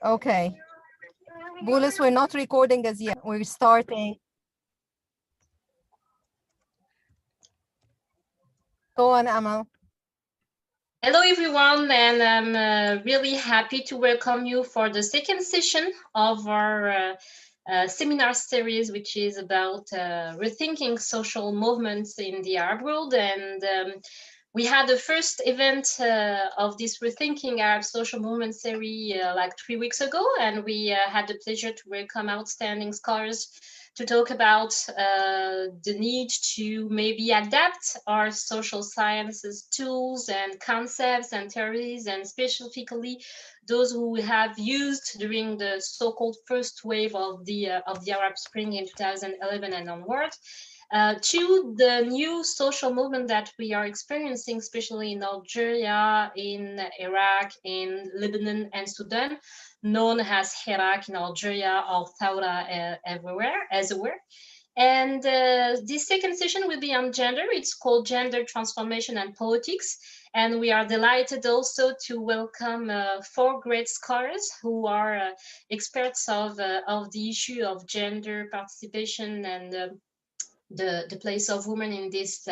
Okay. Boulos, we're not recording as yet. We're starting. Go on, Amal. Hello, everyone, and I'm really happy to welcome you for the second session of our seminar series, which is about rethinking social movements in the Arab world. And we had the first event of this Rethinking Arab Social Movements series like 3 weeks ago, and we had the pleasure to welcome outstanding scholars to talk about the need to maybe adapt our social sciences tools and concepts and theories, and specifically those who we have used during the so-called first wave of the Arab Spring in 2011 and onward. To the new social movement that we are experiencing, especially in Algeria, in Iraq, in Lebanon, and Sudan, known as Hirak in Algeria or Thawra everywhere. And this second session will be on gender. It's called Gender Transformation and Politics. And we are delighted also to welcome 4 great scholars who are experts of the issue of gender participation and the place of women in these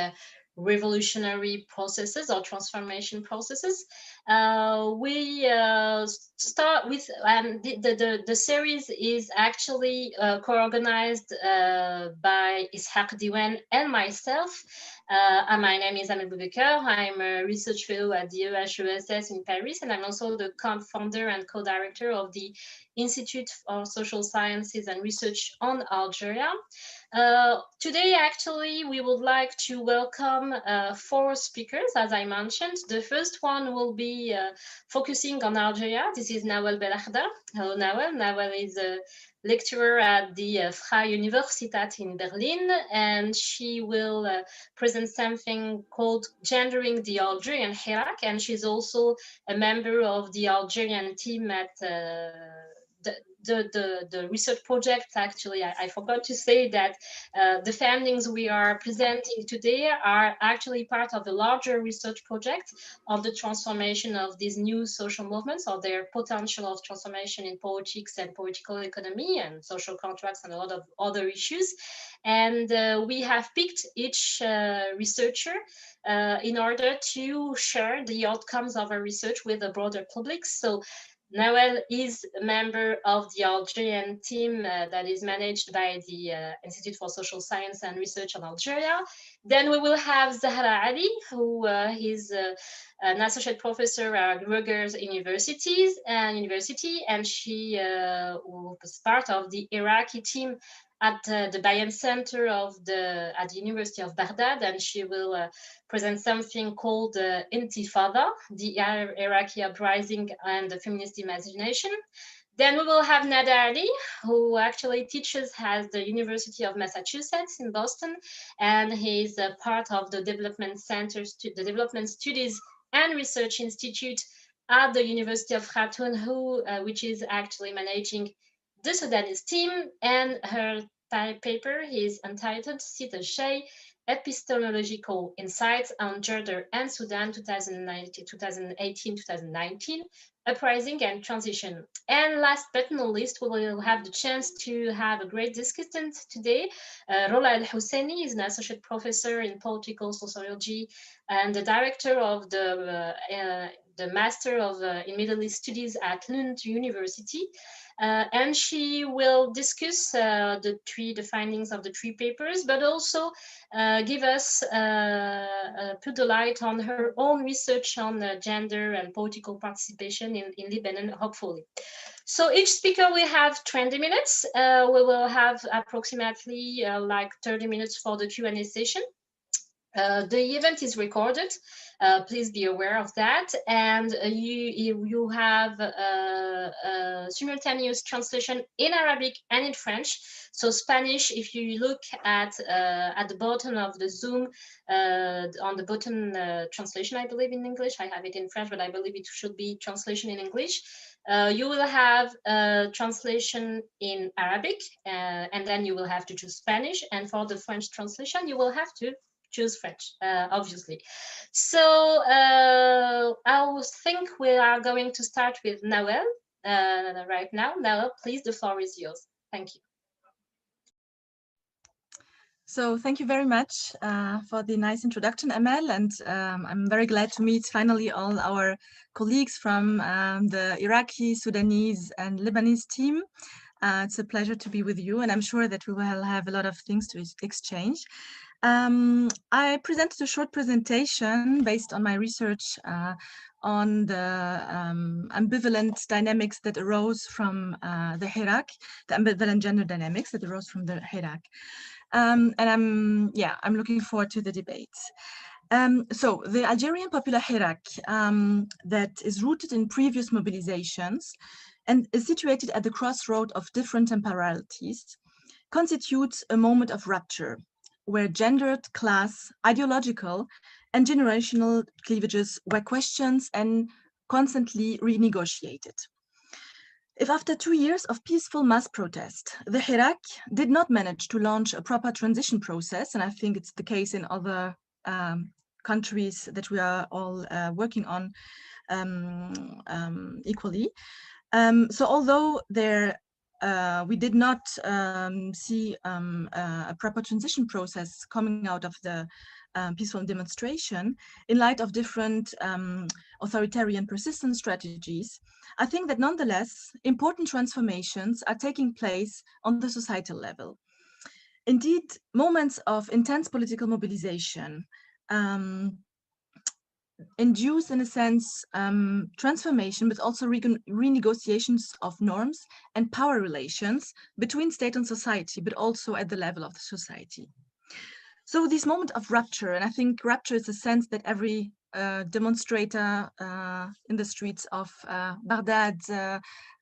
revolutionary processes or transformation processes. We start with, and the series is actually co-organized by Ishaq Diwan and myself. My name is Amel Boubaker. I'm a research fellow at the EHESS in Paris, and I'm also the co-founder and co-director of the Institute for Social Sciences and Research on Algeria. Today, actually, we would like to welcome 4 speakers, as I mentioned. The first one will be focusing on Algeria. This is Nawal Belahda. Hello, Nawal. Nawal is a lecturer at the Freie Universität in Berlin, and she will present something called Gendering the Algerian Hirak, and she's also a member of the Algerian team at the research project. Actually, I forgot to say that the findings we are presenting today are actually part of a larger research project of the transformation of these new social movements, or their potential of transformation in politics and political economy and social contracts and a lot of other issues. And we have picked each researcher in order to share the outcomes of our research with the broader public. So Nawal is a member of the Algerian team that is managed by the Institute for Social Science and Research on Algeria. Then we will have Zahra Ali, who is an associate professor at Rutgers University, and she was part of the Iraqi team at the Bayan Center at the University of Baghdad, and she will present something called Intifada, the Iraqi uprising and the feminist imagination. Then we will have Nada Ali, who actually teaches at the University of Massachusetts in Boston, and he's a part of the Development Center, the Development Studies and Research Institute at the University of Khartoum, which is actually managing the Sudanese team, and her paper is entitled Sit al-Shay, Epistemological Insights on Gender and Sudan 2018-2019, Uprising and Transition. And last but not least, we will have the chance to have a great discussant today. Rola El-Husseini is an associate professor in political sociology and the director of the Master in Middle East Studies at Lund University. And she will discuss the findings of the 3 papers, but also give us, put the light on her own research on gender and political participation in Lebanon, hopefully. So each speaker will have 20 minutes. We will have approximately like 30 minutes for the Q&A session. The event is recorded. Please be aware of that, and you have simultaneous translation in Arabic and in French. So Spanish, if you look at the bottom of the Zoom, on the button translation, I believe in English. I have it in French, but I believe it should be translation in English. You will have translation in Arabic, and then you will have to choose Spanish. And for the French translation, you will have to choose French, obviously. So I think we are going to start with Nawal. right now. Now, please, the floor is yours. Thank you. So thank you very much for the nice introduction, Amel, and I'm very glad to meet finally all our colleagues from the Iraqi, Sudanese, and Lebanese team. It's a pleasure to be with you, and I'm sure that we will have a lot of things to exchange. I presented a short presentation based on my research on the ambivalent dynamics that arose from the Hirak, the ambivalent gender dynamics that arose from the Hirak. And I'm looking forward to the debates. So the Algerian popular Hirak that is rooted in previous mobilizations and is situated at the crossroad of different temporalities constitutes a moment of rupture where gendered, class, ideological, and generational cleavages were questioned and constantly renegotiated. If after 2 years of peaceful mass protest, the Hirak did not manage to launch a proper transition process, and I think it's the case in other countries that we are all working on equally. So although we did not see a proper transition process coming out of the peaceful demonstration, in light of different authoritarian persistence strategies, I think that nonetheless, important transformations are taking place on the societal level. Indeed, moments of intense political mobilization induce, in a sense, transformation, but also renegotiations of norms and power relations between state and society, but also at the level of the society. So this moment of rupture, and I think rupture is a sense that every demonstrator in the streets of Baghdad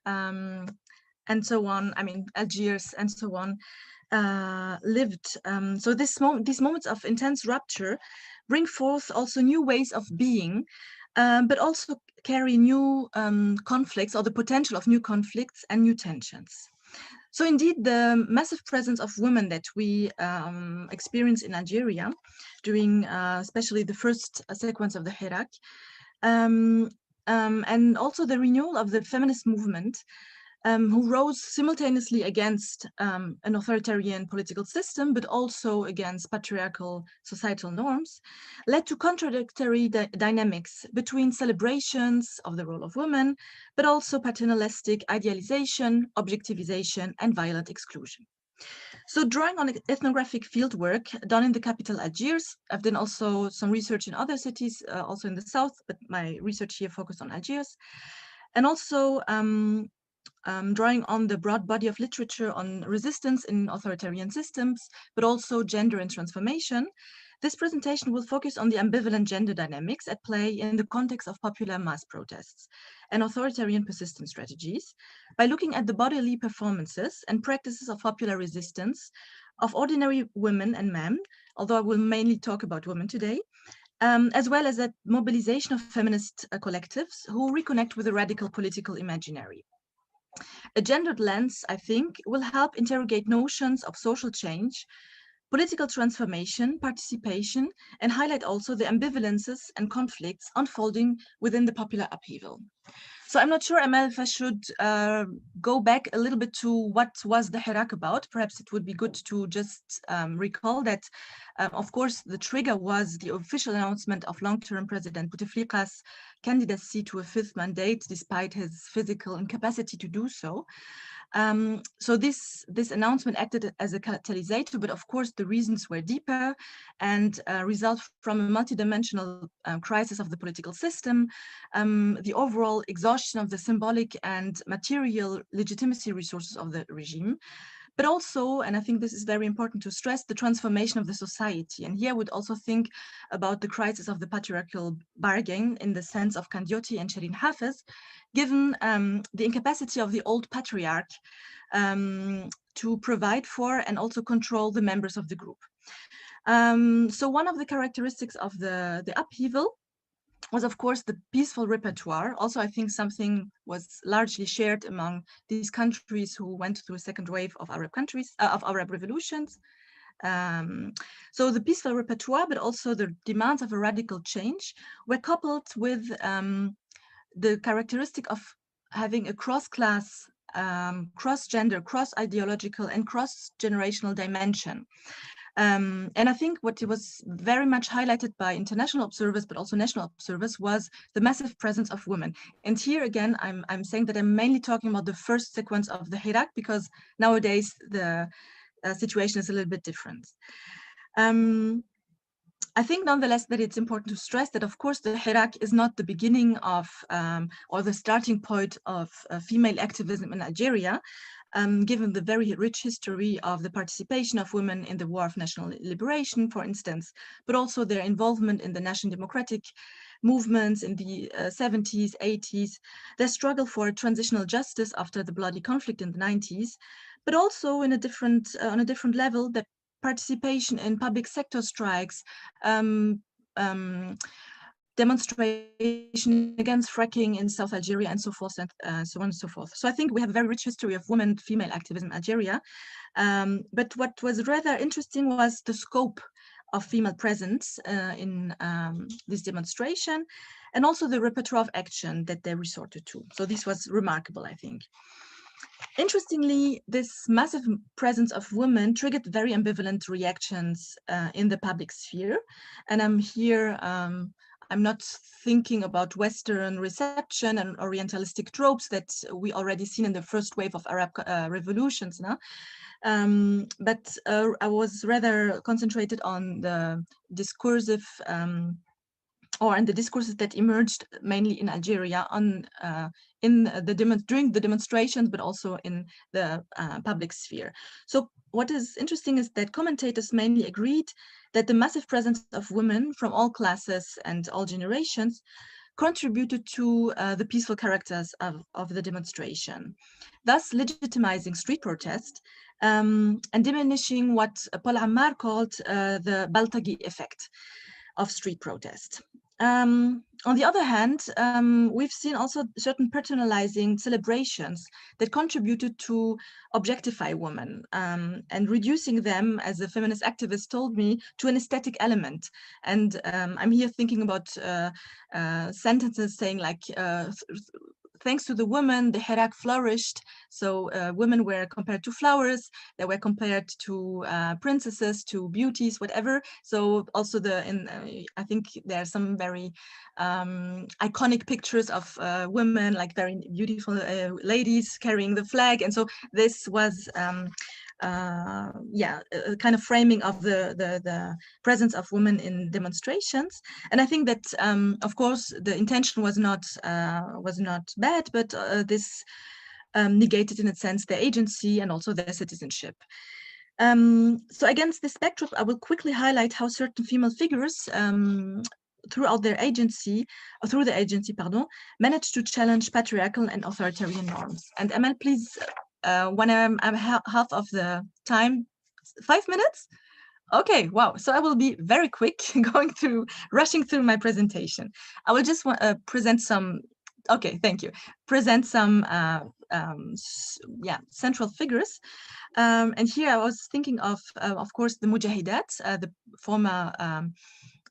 and so on, I mean, Algiers and so on, lived. So these moments of intense rupture bring forth also new ways of being, but also carry new conflicts or the potential of new conflicts and new tensions. So indeed, the massive presence of women that we experience in Algeria during especially the first sequence of the Hirak, and also the renewal of the feminist movement, who rose simultaneously against an authoritarian political system, but also against patriarchal societal norms, led to contradictory dynamics between celebrations of the role of women, but also paternalistic idealization, objectivization, and violent exclusion. So drawing on ethnographic fieldwork done in the capital Algiers, I've done also some research in other cities, also in the south, but my research here focused on Algiers, and also drawing on the broad body of literature on resistance in authoritarian systems, but also gender and transformation, this presentation will focus on the ambivalent gender dynamics at play in the context of popular mass protests and authoritarian persistence strategies by looking at the bodily performances and practices of popular resistance of ordinary women and men, although I will mainly talk about women today, as well as that mobilization of feminist collectives who reconnect with the radical political imaginary. A gendered lens, I think, will help interrogate notions of social change, political transformation, participation, and highlight also the ambivalences and conflicts unfolding within the popular upheaval. So I'm not sure, Amel, if I should go back a little bit to what was the Hirak about. Perhaps it would be good to just recall that, of course, the trigger was the official announcement of long-term President Bouteflika's candidacy to a fifth mandate, despite his physical incapacity to do so. So this announcement acted as a catalyst, but of course the reasons were deeper and result from a multidimensional crisis of the political system, the overall exhaustion of the symbolic and material legitimacy resources of the regime, but also, and I think this is very important to stress, the transformation of the society. And here I would also think about the crisis of the patriarchal bargain in the sense of Candioti and Shirin Hafez, given the incapacity of the old patriarch to provide for and also control the members of the group. So one of the characteristics of the upheaval was, of course, the peaceful repertoire. Also, I think something was largely shared among these countries who went through a second wave of Arab countries, of Arab revolutions. So the peaceful repertoire, but also the demands of a radical change were coupled with the characteristic of having a cross-class, cross-gender, cross-ideological, and cross-generational dimension. And I think what was very much highlighted by international observers, but also national observers, was the massive presence of women. And here again, I'm saying that I'm mainly talking about the first sequence of the Hirak, because nowadays the situation is a little bit different. I think nonetheless that it's important to stress that, of course, the Hirak is not the beginning of or the starting point of female activism in Algeria, given the very rich history of the participation of women in the War of National Liberation, for instance, but also their involvement in the national democratic movements in the 70s, 80s, their struggle for transitional justice after the bloody conflict in the 90s, but also in a different, on a different level, the participation in public sector strikes, demonstration against fracking in South Algeria, and so forth, and so on and so forth. So I think we have a very rich history of women, female activism in Algeria. But what was rather interesting was the scope of female presence in this demonstration, and also the repertoire of action that they resorted to. So this was remarkable, I think. Interestingly, this massive presence of women triggered very ambivalent reactions in the public sphere. And I'm here, I'm not thinking about Western reception and Orientalistic tropes that we already seen in the first wave of Arab revolutions. No? But I was rather concentrated on the discursive or in the discourses that emerged mainly in Algeria on during the demonstrations, but also in the public sphere. So what is interesting is that commentators mainly agreed that the massive presence of women from all classes and all generations contributed to the peaceful characters of the demonstration, thus legitimizing street protest and diminishing what Paul Ammar called the Baltagi effect of street protest. On the other hand, we've seen also certain paternalizing celebrations that contributed to objectify women and reducing them, as a feminist activist told me, to an aesthetic element. And I'm here thinking about sentences saying like, thanks to the women, the Hirak flourished. So women were compared to flowers, they were compared to princesses, to beauties, whatever. So also I think there are some very iconic pictures of women, like very beautiful ladies carrying the flag. And so this was a kind of framing of the presence of women in demonstrations. And I think that, of course, the intention was not bad, but this negated, in a sense, their agency and also their citizenship. So against this backdrop, I will quickly highlight how certain female figures through the agency, managed to challenge patriarchal and authoritarian norms. And Emel, please, when I'm half of the time, 5 minutes? Okay, wow. So I will be very quick, rushing through my presentation. I will just present some, okay, thank you. Present some, central figures. And here I was thinking of course, the Mujahidat, the former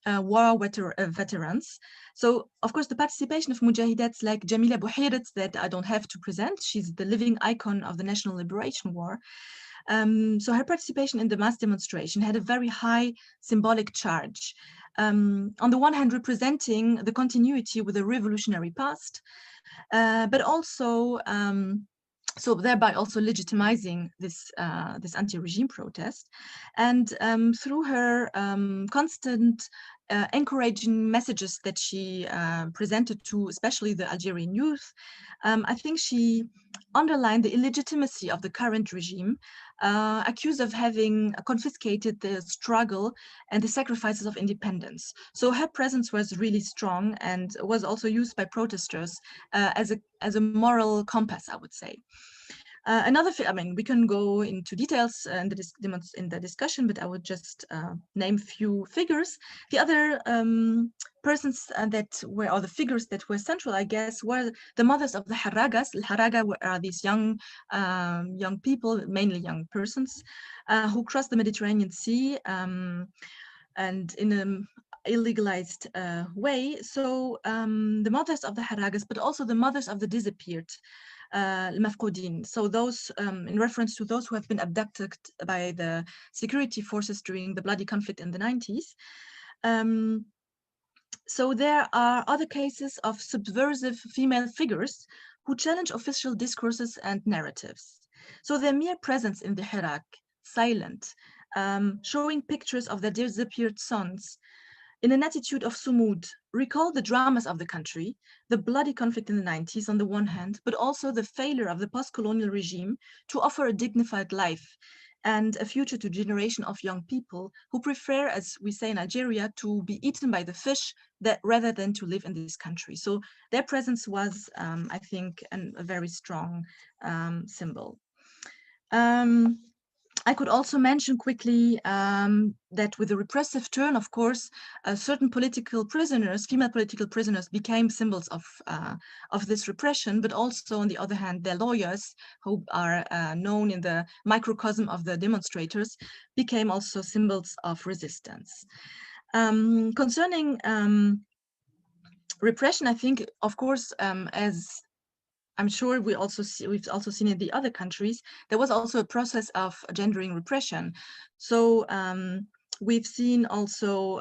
war veterans. So, of course, the participation of Mujahidats like Jamila Bouhirat, that I don't have to present. She's the living icon of the National Liberation War. So her participation in the mass demonstration had a very high symbolic charge. On the one hand, representing the continuity with the revolutionary past, but also so thereby also legitimizing this anti-regime protest. And through her constant encouraging messages that she presented to especially the Algerian youth, I think she underlined the illegitimacy of the current regime, accused of having confiscated the struggle and the sacrifices of independence. So her presence was really strong and was also used by protesters as a moral compass, I would say. I mean, we can go into details in the discussion, but I would just name few figures. The other persons or the figures that were central, I guess, were the mothers of the Haragas. Haraga are these young people, mainly young persons, who crossed the Mediterranean Sea and in illegalized way. So the mothers of the haragas, but also the mothers of the disappeared, المفقودين. So those, in reference to those who have been abducted by the security forces during the bloody conflict in the 90s. So there are other cases of subversive female figures who challenge official discourses and narratives. So their mere presence in the Hirak, silent, showing pictures of their disappeared sons, in an attitude of sumud, recall the dramas of the country, the bloody conflict in the 90s on the one hand, but also the failure of the post-colonial regime to offer a dignified life and a future to generation of young people who prefer, as we say in Algeria, to be eaten by the fish rather than to live in this country. So their presence was, I think, a very strong symbol. I could also mention quickly that with the repressive turn, of course, certain political prisoners, female political prisoners, became symbols of this repression, but also, on the other hand, their lawyers, who are known in the microcosm of the demonstrators, became also symbols of resistance. Concerning repression, I think, of course, as I'm sure we've also seen in the other countries, there was also a process of gendering repression. So we've seen also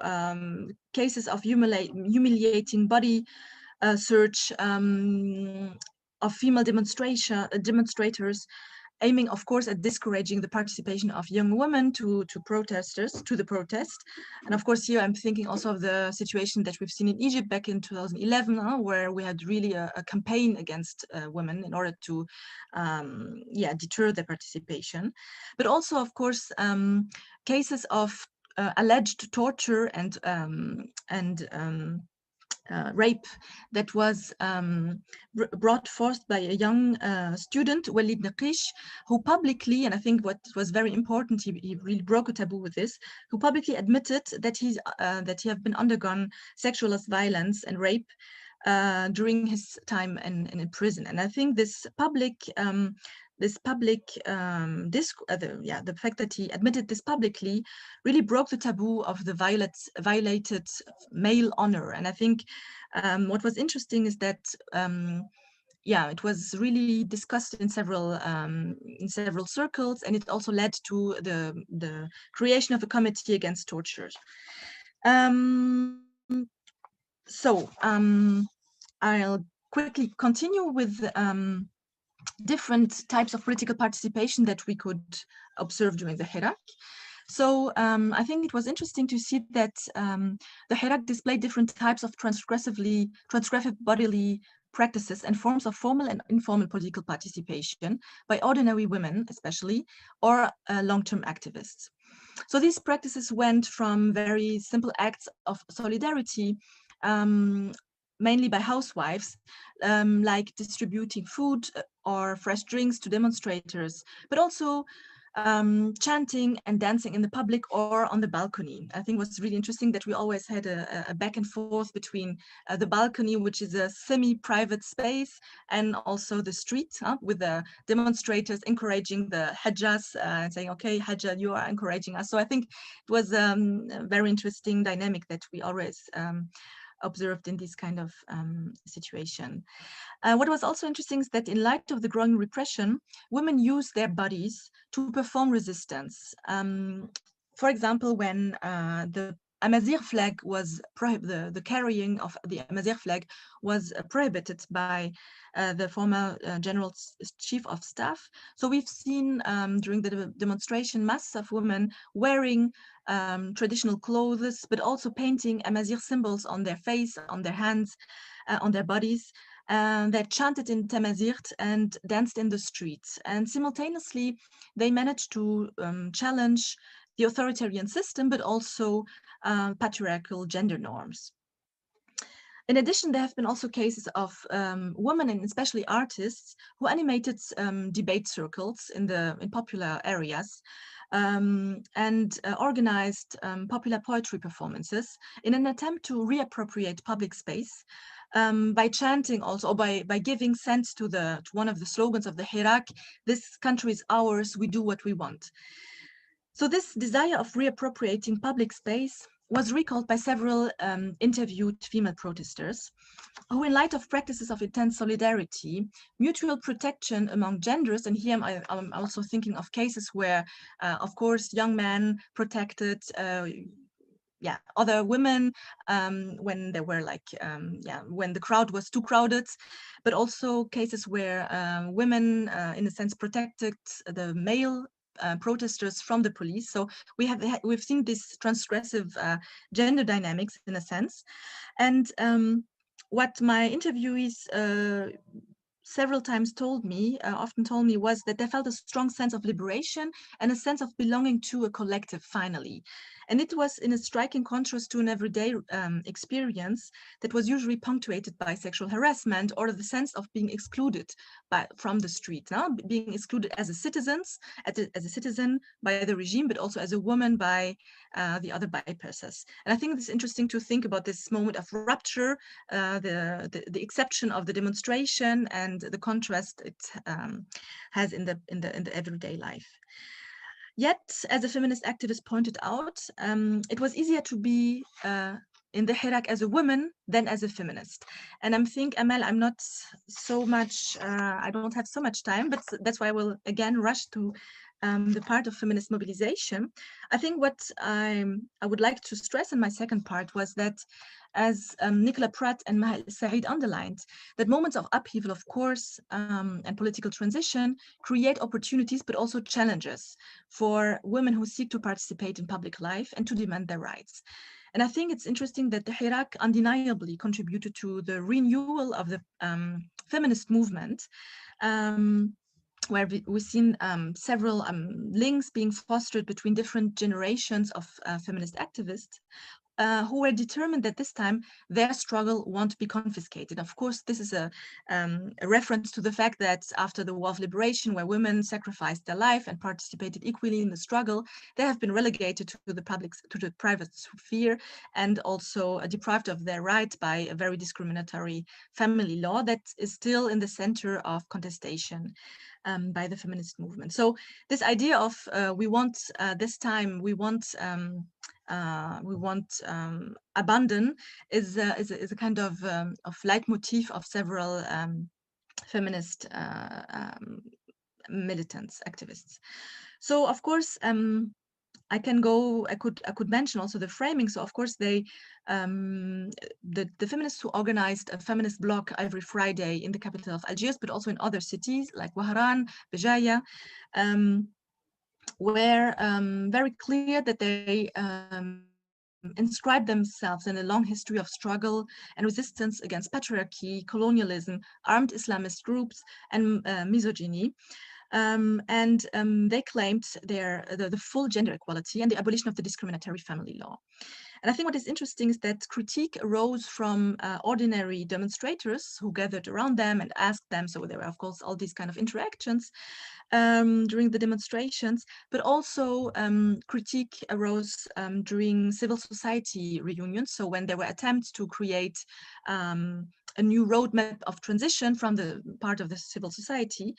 cases of humiliating body search of female demonstrators, aiming, of course, at discouraging the participation of young women to the protest. And of course, here I'm thinking also of the situation that we've seen in Egypt back in 2011, where we had really a campaign against women in order to, deter their participation. But also, of course, cases of alleged torture and rape that was brought forth by a young student, Walid Naqish, who publicly, and I think what was very important, he really broke a taboo with this, who publicly admitted that he have been undergone sexual violence and rape during his time in prison. And I think this public the fact that he admitted this publicly really broke the taboo of the violated male honor. And I think what was interesting is that it was really discussed in several circles, and it also led to the creation of a committee against torture. I'll quickly continue with different types of political participation that we could observe during the Hirak. So I think it was interesting to see that the Hirak displayed different types of transgressive bodily practices and forms of formal and informal political participation by ordinary women, especially, or long-term activists. So these practices went from very simple acts of solidarity, mainly by housewives, like distributing food or fresh drinks to demonstrators, but also chanting and dancing in the public or on the balcony. I think what's really interesting that we always had a back and forth between the balcony, which is a semi-private space, and also the street, with the demonstrators encouraging the hajjas and saying, okay, hajja, you are encouraging us. So I think it was a very interesting dynamic that we always observed in this kind of situation. What was also interesting is that in light of the growing repression, women use their bodies to perform resistance. For example, when the Amazigh flag was the carrying of the Amazigh flag was prohibited by the former General Chief of Staff. So we've seen during the demonstration masses of women wearing traditional clothes, but also painting Amazigh symbols on their face, on their hands, on their bodies. That chanted in Tamazight and danced in the streets. And simultaneously, they managed to challenge the authoritarian system, but also patriarchal gender norms. In addition, there have been also cases of women, and especially artists, who animated debate circles in popular areas, and organized popular poetry performances in an attempt to reappropriate public space by chanting also, or by giving sense to one of the slogans of the Hirak: "This country is ours, we do what we want." So this desire of reappropriating public space was recalled by several interviewed female protesters who, in light of practices of intense solidarity, mutual protection among genders, and here I'm also thinking of cases where, of course, young men protected other women when there were like when the crowd was too crowded, but also cases where women in a sense protected the male protesters from the police. So we've seen this transgressive gender dynamics in a sense. And what my interviewees several times often told me, was that they felt a strong sense of liberation and a sense of belonging to a collective finally. And it was in a striking contrast to an everyday experience that was usually punctuated by sexual harassment or the sense of being excluded from the street, being excluded as a citizen by the regime, but also as a woman by the other bypassers. And I think it's interesting to think about this moment of rupture, the exception of the demonstration and the contrast it has in the everyday life. Yet, as a feminist activist pointed out, it was easier to be in the Hirak as a woman than as a feminist. And I'm Amal, I'm not so much, I don't have so much time, but that's why I will again rush to the part of feminist mobilization. I think what I would like to stress in my second part was that, as Nicola Pratt and Mahal Saeed underlined, that moments of upheaval, of course, and political transition create opportunities, but also challenges for women who seek to participate in public life and to demand their rights. And I think it's interesting that the Hirak undeniably contributed to the renewal of the feminist movement, where we've seen several links being fostered between different generations of feminist activists who were determined that this time their struggle won't be confiscated. Of course, this is a reference to the fact that after the War of Liberation, where women sacrificed their life and participated equally in the struggle, they have been relegated to the private sphere and also deprived of their rights by a very discriminatory family law that is still in the center of contestation by the feminist movement. So this idea of we want abandon is a kind of leitmotif of several feminist militants, activists. So of course, I could mention also the framing. So of course the feminists who organized a feminist bloc every Friday in the capital of Algiers, but also in other cities like Wahran, Béjaïa, were very clear that they inscribed themselves in a long history of struggle and resistance against patriarchy, colonialism, armed Islamist groups, and misogyny. They claimed the full gender equality and the abolition of the discriminatory family law. And I think what is interesting is that critique arose from ordinary demonstrators who gathered around them and asked them. So there were, of course, all these kind of interactions during the demonstrations, but also critique arose during civil society reunions. So when there were attempts to create a new roadmap of transition from the part of the civil society,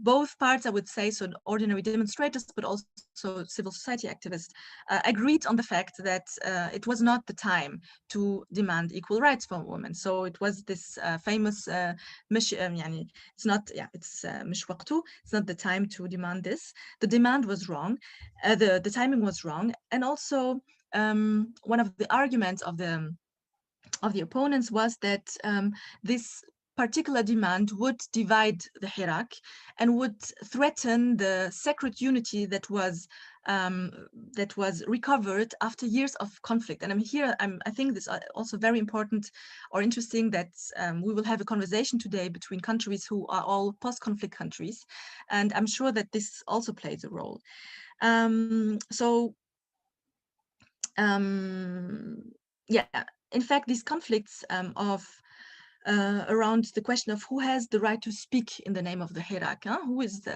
both parts, I would say, so ordinary demonstrators, but also civil society activists, agreed on the fact that it was not the time to demand equal rights for women. So it was this famous, it's not the time to demand this. The demand was wrong, the timing was wrong, and also one of the arguments of the opponents was that this particular demand would divide the Hirak and would threaten the sacred unity that was recovered after years of conflict. And I think this is also very important or interesting that we will have a conversation today between countries who are all post-conflict countries, and I'm sure that this also plays a role. In fact, these conflicts around the question of who has the right to speak in the name of the Hirak, who is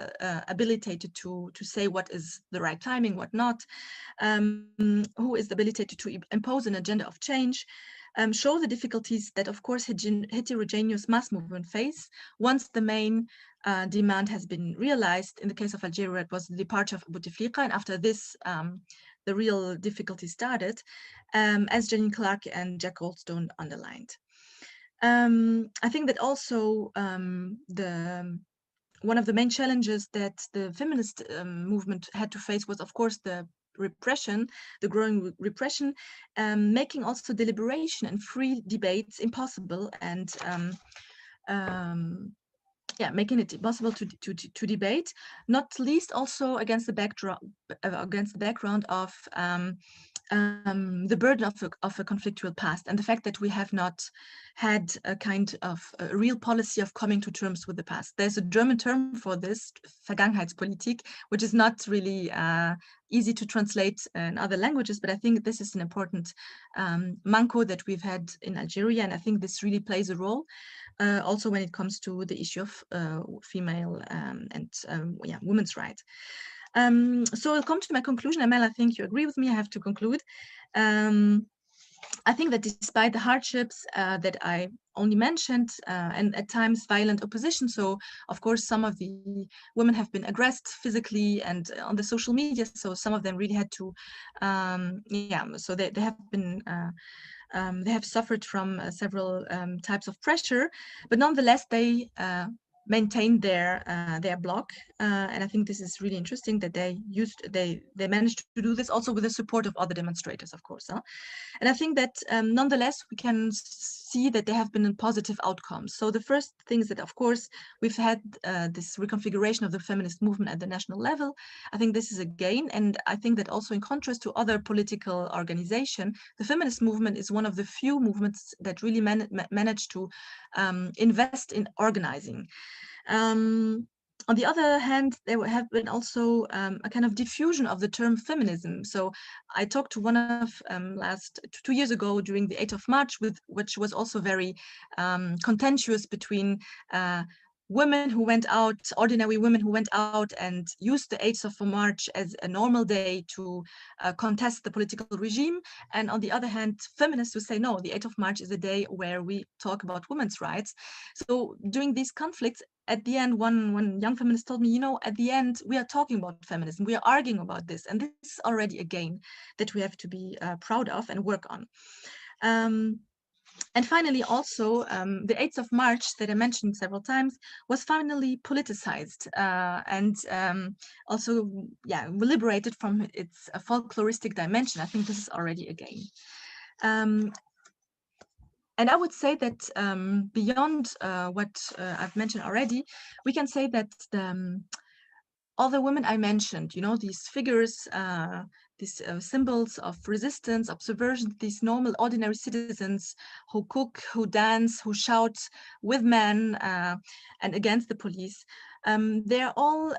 habilitated to say what is the right timing, what not, who is habilitated to impose an agenda of change, show the difficulties that, of course, heterogeneous mass movement face once the main demand has been realized. In the case of Algeria, it was the departure of Bouteflika, and after this, the real difficulty started, as Janine Clark and Jack Goldstone underlined. I think that also one of the main challenges that the feminist movement had to face was, of course, the repression, the growing repression, making also deliberation and free debates impossible, and yeah, making it impossible to debate, not least also against the background of the burden of a conflictual past, and the fact that we have not had a kind of a real policy of coming to terms with the past. There's a German term for this, Vergangenheitspolitik, which is not really easy to translate in other languages, but I think this is an important manco that we've had in Algeria, and I think this really plays a role. Also when it comes to the issue of female and women's rights. So I'll come to my conclusion. Amel, I think you agree with me. I have to conclude. I think that despite the hardships that I only mentioned, and at times violent opposition, so of course some of the women have been aggressed physically and on the social media, so some of them really had to, so they have been they have suffered from several types of pressure, but nonetheless they maintained their blog, and I think this is really interesting that they managed to do this also with the support of other demonstrators, of course. And I think that nonetheless we can see that there have been positive outcomes. So the first thing is that, of course, we've had this reconfiguration of the feminist movement at the national level. I think this is a gain, and I think that also in contrast to other political organizations, the feminist movement is one of the few movements that really managed to invest in organizing. On the other hand, there have been also a kind of diffusion of the term feminism. So I talked to one of last 2 years ago during the 8th of March, which was also very contentious between women who went out, ordinary women who went out and used the 8th of March as a normal day to contest the political regime. And on the other hand, feminists who say, no, the 8th of March is a day where we talk about women's rights. So during these conflicts, at the end, one young feminist told me, at the end, we are talking about feminism, we are arguing about this, and this is already a gain that we have to be proud of and work on. And finally, also, the 8th of March that I mentioned several times was finally politicized and also, liberated from its folkloristic dimension. I think this is already a gain. And I would say that beyond what I've mentioned already, we can say that all the women I mentioned, these figures, these symbols of resistance, of subversion, these normal, ordinary citizens who cook, who dance, who shout with men and against the police, they're all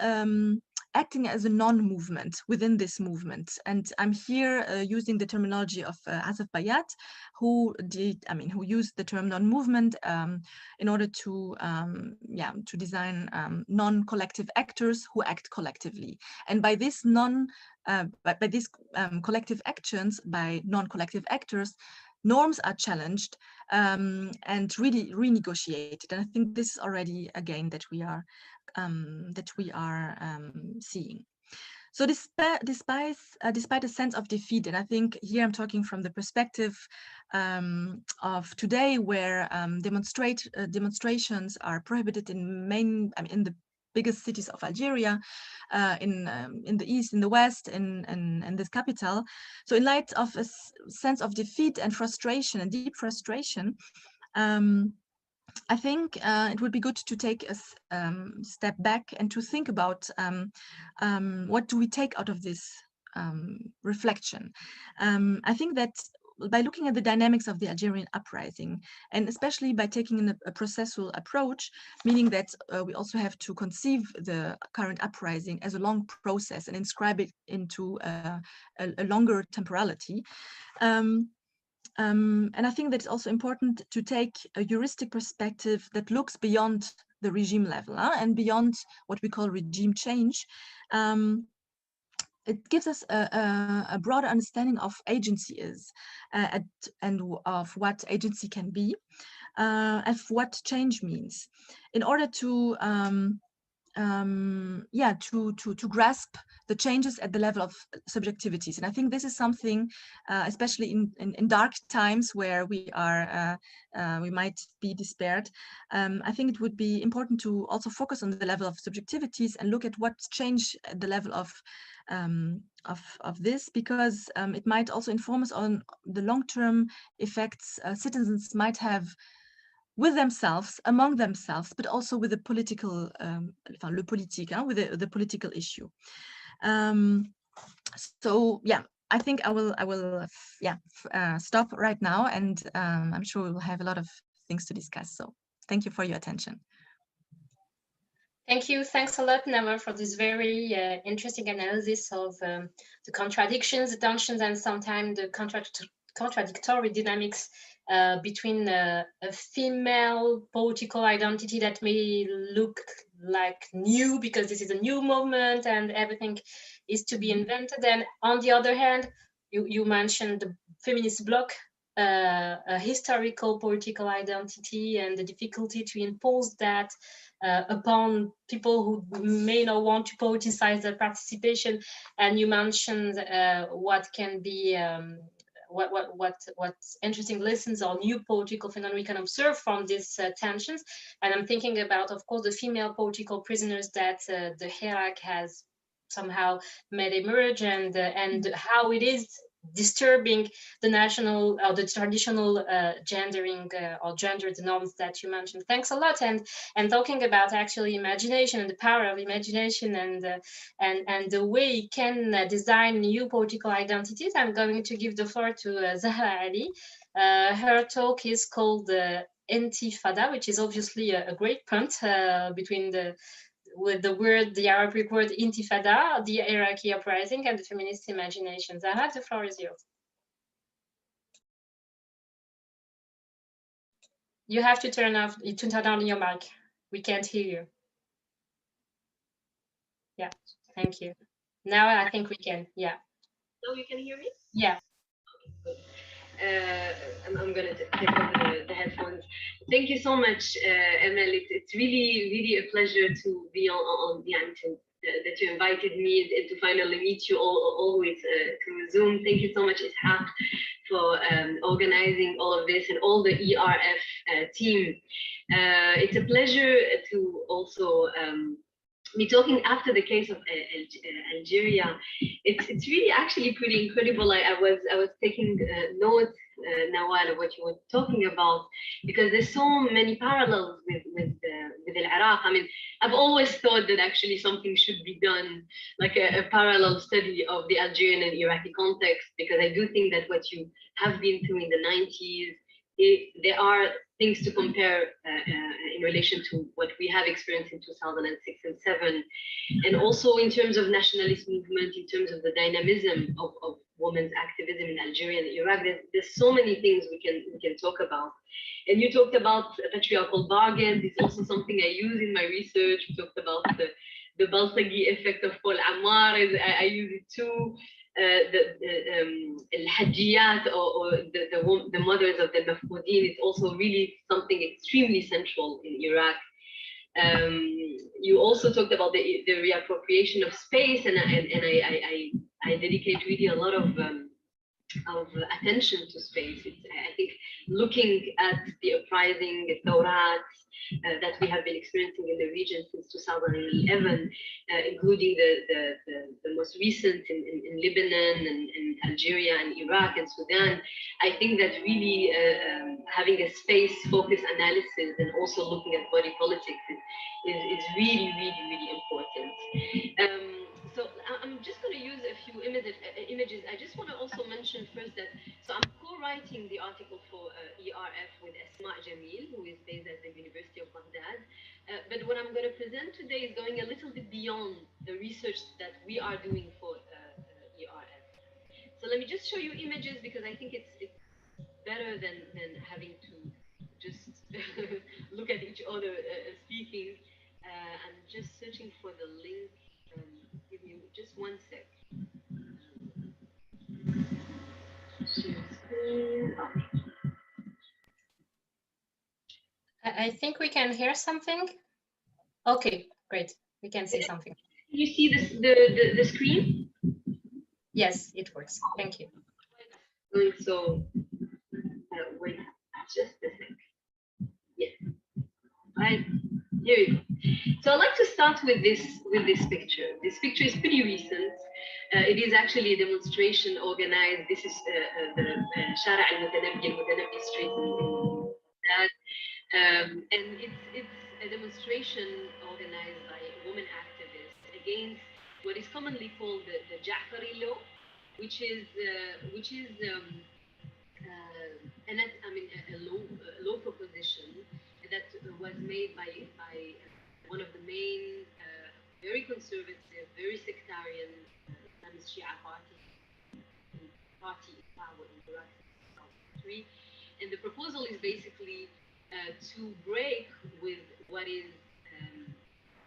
acting as a non-movement within this movement. And I'm here using the terminology of Asaf Bayat, who used the term non-movement in order to design non-collective actors who act collectively. And by this collective actions, by non-collective actors, norms are challenged and really renegotiated. And I think this is already a gain that we are seeing. So despite a sense of defeat, and I think here I'm talking from the perspective of today, where demonstrations are prohibited in the biggest cities of Algeria, in the east, in the west, in this capital. So in light of a sense of defeat and frustration and deep frustration, I think it would be good to take a step back and to think about what do we take out of this reflection. I think that by looking at the dynamics of the Algerian uprising, and especially by taking a processual approach, meaning that we also have to conceive the current uprising as a long process and inscribe it into a longer temporality. And I think that it's also important to take a heuristic perspective that looks beyond the regime level and beyond what we call regime change. It gives us a broader understanding of agency is and of what agency can be, and what change means. In order to yeah, to grasp the changes at the level of subjectivities. And I think this is something, especially in dark times where we might be despaired. I think it would be important to also focus on the level of subjectivities and look at what's changed at the level of this, because it might also inform us on the long-term effects citizens might have with themselves, among themselves, but also with the political, le politique, with the political issue. So yeah, I think I will stop right now, and I'm sure we will have a lot of things to discuss. So thank you for your attention. Thank you. Thanks a lot, Nawa, for this very interesting analysis of the contradictions, the tensions, and sometimes the contradictory dynamics between a female political identity that may look like new because this is a new movement and everything is to be invented. And on the other hand, you mentioned the feminist bloc, a historical political identity and the difficulty to impose that upon people who may not want to politicize their participation. And you mentioned what can be what interesting lessons or new political phenomena we can observe from these tensions. And I'm thinking about, of course, the female political prisoners that the Iraq has somehow made emerge, and how it is disturbing the national or the traditional gendering or gendered norms that you mentioned. Thanks a lot. And talking about actually imagination and the power of imagination and the way it can design new political identities, I'm going to give the floor to Zahra Ali. Her talk is called Intifada, which is obviously a great punt between with the Arabic word Intifada, the Iraqi uprising, and the feminist imagination. Zahra, the floor is yours. You have to turn on your mic. We can't hear you. Yeah, thank you. Now I think we can. Yeah. Now you can hear me? Yeah. Okay, good. I'm gonna take off the headphones. Thank you so much, Emel. It's really a pleasure to be on the that you invited me and to finally meet you always through Zoom. Thank you so much, Ishaq, for organizing all of this and all the ERF team. It's a pleasure to also be talking after the case of Algeria. It's really actually pretty incredible. I was taking notes, Nawal, of what you were talking about, because there's so many parallels with Iraq. I mean, I've always thought that actually something should be done, like a parallel study of the Algerian and Iraqi context, because I do think that what you have been through in the 90s, there are things to compare in relation to what we have experienced in 2006 and 7, and also in terms of nationalist movement, in terms of the dynamism of women's activism in Algeria and Iraq. There's so many things we can talk about. And you talked about patriarchal bargains. It's also something I use in my research. We talked about the Baltagi effect of Paul Ammar. I use it too. Al-Hajjiyat or the mothers of the Mafqudin is also really something extremely central in Iraq. You also talked about the reappropriation of space, and I dedicate really a lot of attention to space. I think looking at the uprising, Tawrat, that we have been experiencing in the region since 2011, including the most recent in Lebanon and Algeria and Iraq and Sudan. I think that really having a space-focused analysis and also looking at body politics is really important. So I'm just going to use a few images. I just want to also mention first that, so I'm co-writing the article for ERF with Asma Jamil, who is based at the University of Baghdad. But what I'm going to present today is going a little bit beyond the research that we are doing for ERF. So let me just show you images, because I think it's better than having to just look at each other speaking. I'm just searching for the link. Give me just one sec. I think we can hear something. Okay, great. We can see something. You see this, the screen? Yes, it works. Thank you. So, wait, just a sec. Yeah, right, here you go. So I'd like to start with this picture. This picture is pretty recent. It is actually a demonstration organized. This is the Shara al-Mutanabbi Street in that. And it's a demonstration organized by women activists against what is commonly called the Ja'fari law, which is a law proposition that was made by one of the main very conservative, very sectarian Islamist Shia party in power in Iraq in 2003. And the proposal is basically to break with what is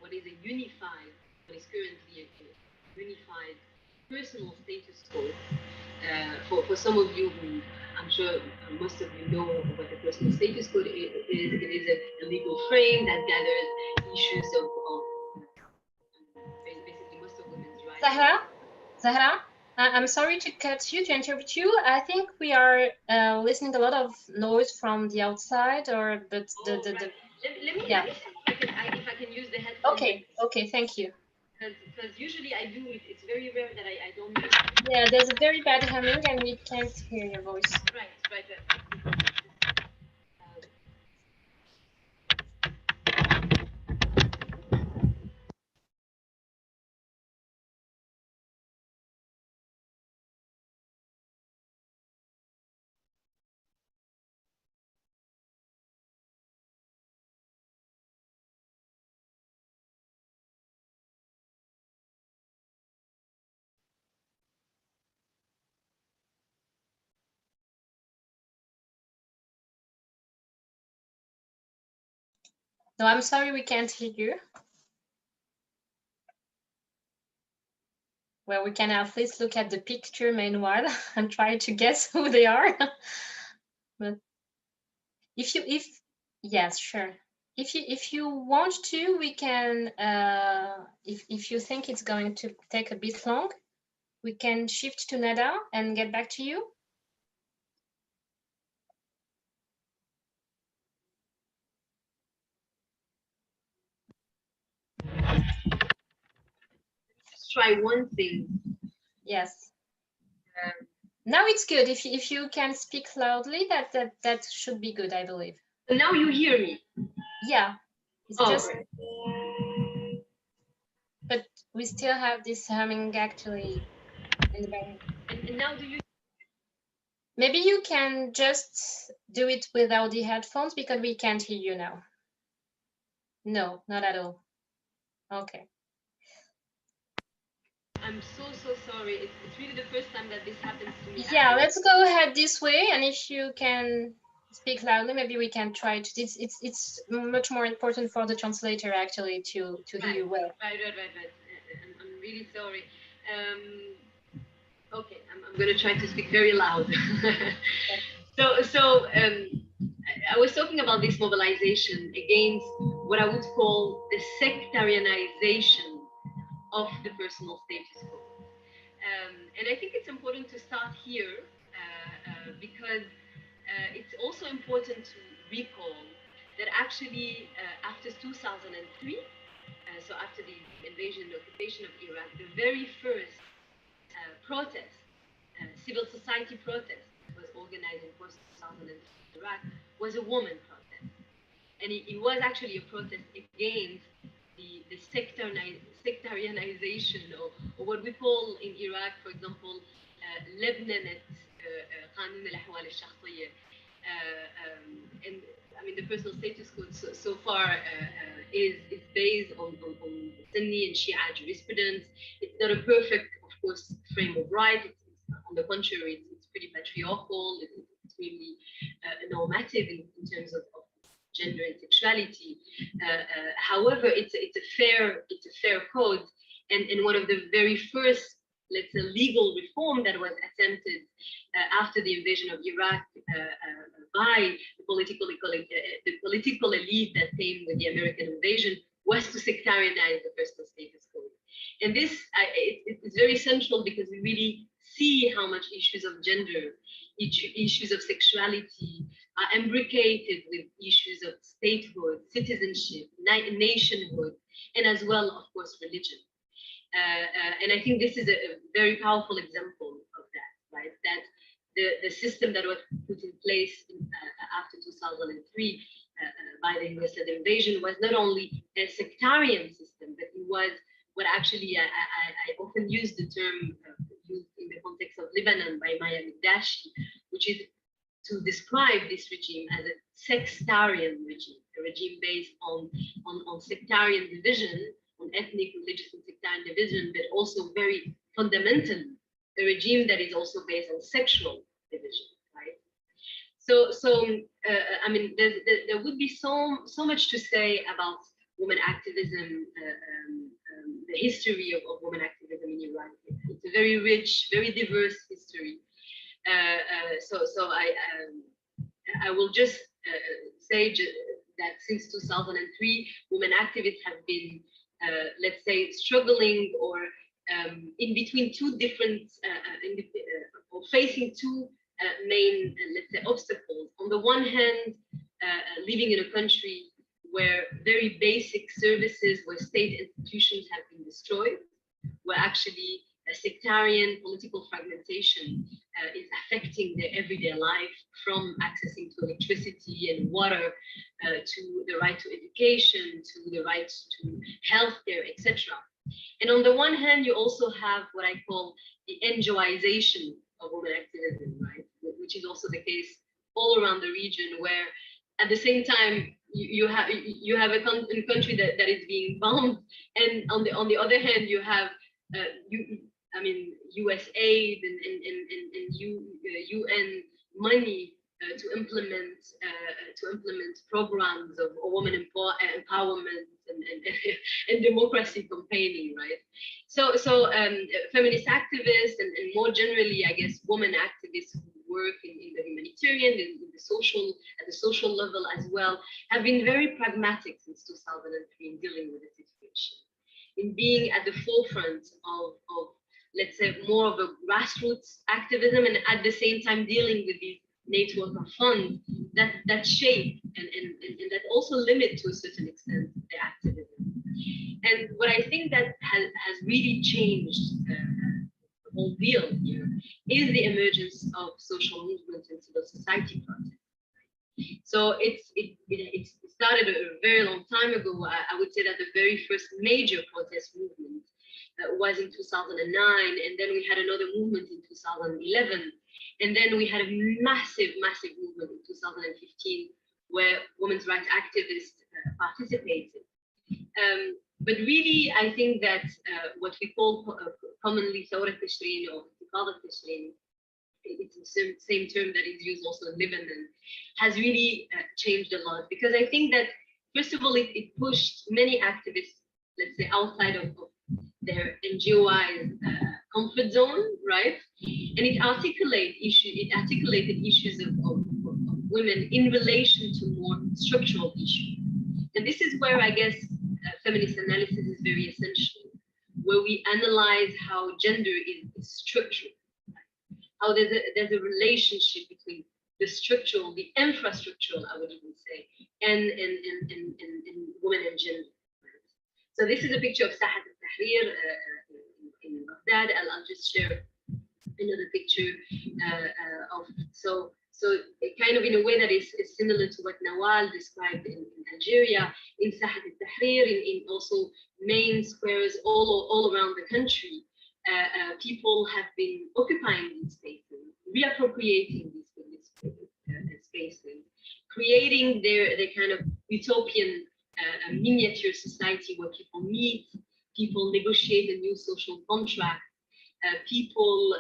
a unified, what is currently a unified personal status code. For some of you who, I'm sure most of you know what the personal status code is. It is a legal frame that gathers issues of basically most of women's rights. Zahra, I'm sorry to cut you, to interrupt you. I think we are listening a lot of noise from the outside, but Let me yeah. let me see if I can use the headphones. Okay, thank you. Because usually I do it. It's very rare that I don't. Yeah, there's a very bad humming and we can't hear your voice. Right. No, I'm sorry, we can't hear you. Well, we can at least look at the picture meanwhile and try to guess who they are. But yes, sure. If you want to, we can. If you think it's going to take a bit long, we can shift to Nada and get back to you. Try one thing. Yes. Now it's good. If you can speak loudly, that should be good, I believe. So now you hear me. Yeah. It's just. Right. But we still have this humming actually in the background. And now do you? Maybe you can just do it without the headphones because we can't hear you now. No, not at all. Okay. I'm so sorry. It's really the first time that this happens to me. Yeah, let's go ahead this way, and if you can speak loudly, maybe we can try to. It's much more important for the translator actually to hear you well. Right. I'm really sorry. Okay, I'm going to try to speak very loud. So I was talking about this mobilization against what I would call the sectarianization of the personal status quo. And I think it's important to start here because it's also important to recall that actually after 2003, so after the invasion and occupation of Iraq, the very first protest, civil society protest was organized in post-2003 Iraq, was a woman protest. And it was actually a protest against the sectarianization or what we call in Iraq, for example, Lebanon قانون الأحوال الشخصية. And I mean, the personal status code so far is based on Sunni and Shia jurisprudence. It's not a perfect, of course, frame of right. It's on the contrary, it's pretty patriarchal. It's really normative in terms of gender and sexuality. However, it's a fair code, and one of the very first, let's say, legal reform that was attempted after the invasion of Iraq by the political elite that came with the American invasion was to sectarianize the personal status code. And this it's very central because we really see how much issues of gender, issues of sexuality are imbricated with issues of statehood, citizenship, nationhood, and as well, of course, religion. And I think this is a very powerful example of that, right? That the system that was put in place after 2003 by the US-led invasion was not only a sectarian system, but it was what actually I often use the term used in the context of Lebanon by Maya Mikdashi, which is to describe this regime as a sectarian regime, a regime based on sectarian division, on ethnic, religious, and sectarian division, but also very fundamentally a regime that is also based on sexual division, right? So I mean, there would be so much to say about women activism, the history of women activism in Iran. It's a very rich, very diverse history. So I will just say that since 2003, women activists have been, let's say, struggling or in between two different, or facing two main, let's say, obstacles. On the one hand, living in a country where very basic services, where state institutions have been destroyed, where actually a sectarian political fragmentation is affecting their everyday life, from accessing to electricity and water, to the right to education, to the right to healthcare, etc. And on the one hand, you also have what I call the NGOization of women activism, right? Which is also the case all around the region, where at the same time you have a country that is being bombed, and on the other hand you have US aid and UN money to implement programs of women empowerment and democracy campaigning, right? So feminist activists and more generally, I guess, women activists who work in the humanitarian, in the social, at the social level as well, have been very pragmatic since 2003 in dealing with the situation, in being at the forefront of let's say, more of a grassroots activism, and at the same time dealing with these network of funds that shape and that also limit to a certain extent the activism. And what I think that has really changed the whole deal here is the emergence of social movements and civil society protests. So it started a very long time ago. I would say that the very first major protest movement was in 2009, and then we had another movement in 2011, and then we had a massive movement in 2015 where women's rights activists participated. But really, I think that what we call commonly Thawra Tishrin or Intifada Tishrin, it's the same term that is used also in Lebanon, has really changed a lot, because I think that first of all it pushed many activists, let's say, outside of their NGOi's comfort zone, right? And it articulated issues of women in relation to more structural issues. And this is where I guess feminist analysis is very essential, where we analyze how gender is structural, how there's a relationship between the structural, the infrastructural, I would even say, and women and gender. So this is a picture of Sahat al-Tahrir in Baghdad. I'll just share another picture of, so kind of in a way that is similar to what Nawal described in Algeria, in Sahat al-Tahrir, in also main squares all around the country. People have been occupying these spaces, reappropriating these spaces, creating their kind of utopian miniature society where people meet, people negotiate a new social contract, people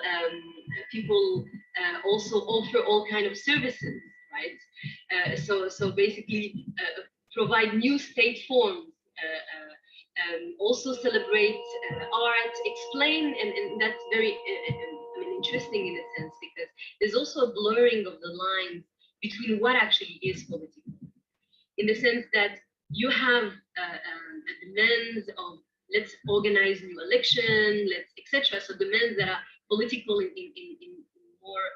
also offer all kind of services, right? So basically provide new state forms, also celebrate art, explain, and that's very interesting in a sense, because there's also a blurring of the lines between what actually is political, in the sense that you have a demands of let's organize new election, let's etc. So demands that are political in more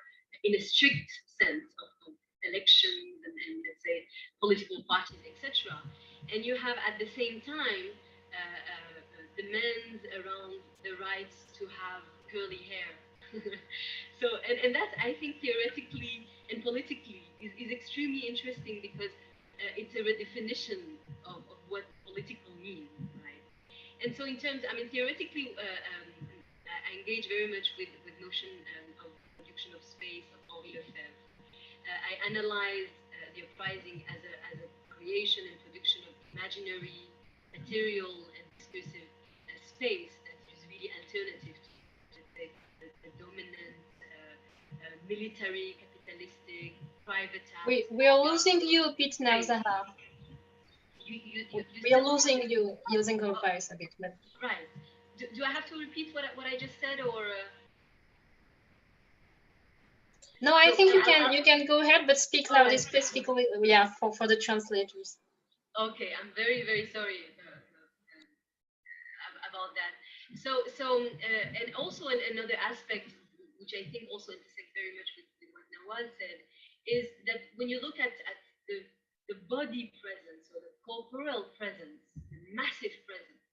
in a strict sense of elections and let's say political parties, etc. And you have at the same time demands around the rights to have curly hair. So and that I think theoretically and politically is extremely interesting because it's a redefinition of what political means, right? And so in terms, I mean, theoretically, I engage very much with notion of production of space of Henri Lefebvre. I analyze the uprising as a creation and production of imaginary, material, and discursive space that is really alternative to the dominant military, capitalistic, privatized. We are losing you a bit now, Zaha. We are losing you using your voice a bit. But... Right. Do I have to repeat what I just said, or? No, I think you can go ahead, but speak loudly, specifically, yeah, for the translators. Okay, I'm very sorry about that. So and also another aspect, which I think also intersects very much with what Nawal said, is that when you look at the body presence or the corporeal presence, the massive presence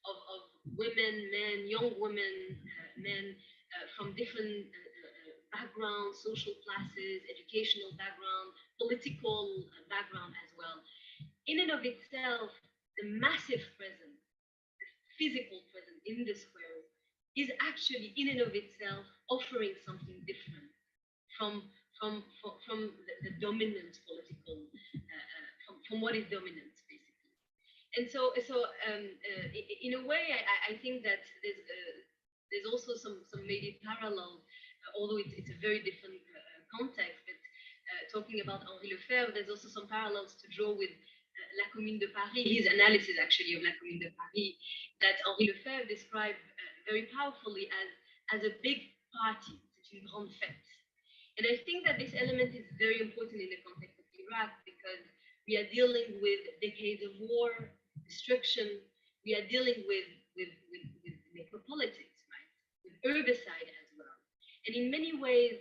of women, men, young women, men from different backgrounds, social classes, educational background, political background as well. In and of itself, the massive presence, the physical presence in the square is actually in and of itself offering something different from the dominant political, from what is dominant, basically. And so in a way, I think that there's also some maybe parallel, although it's a very different context, but talking about Henri Lefebvre, there's also some parallels to draw with La Commune de Paris, his analysis actually of La Commune de Paris, that Henri Lefebvre described very powerfully as a big party, c'est une grande fête. And I think that this element is very important in the context of Iraq because we are dealing with decades of war, destruction. We are dealing with necropolitics, right? With herbicide as well. And in many ways,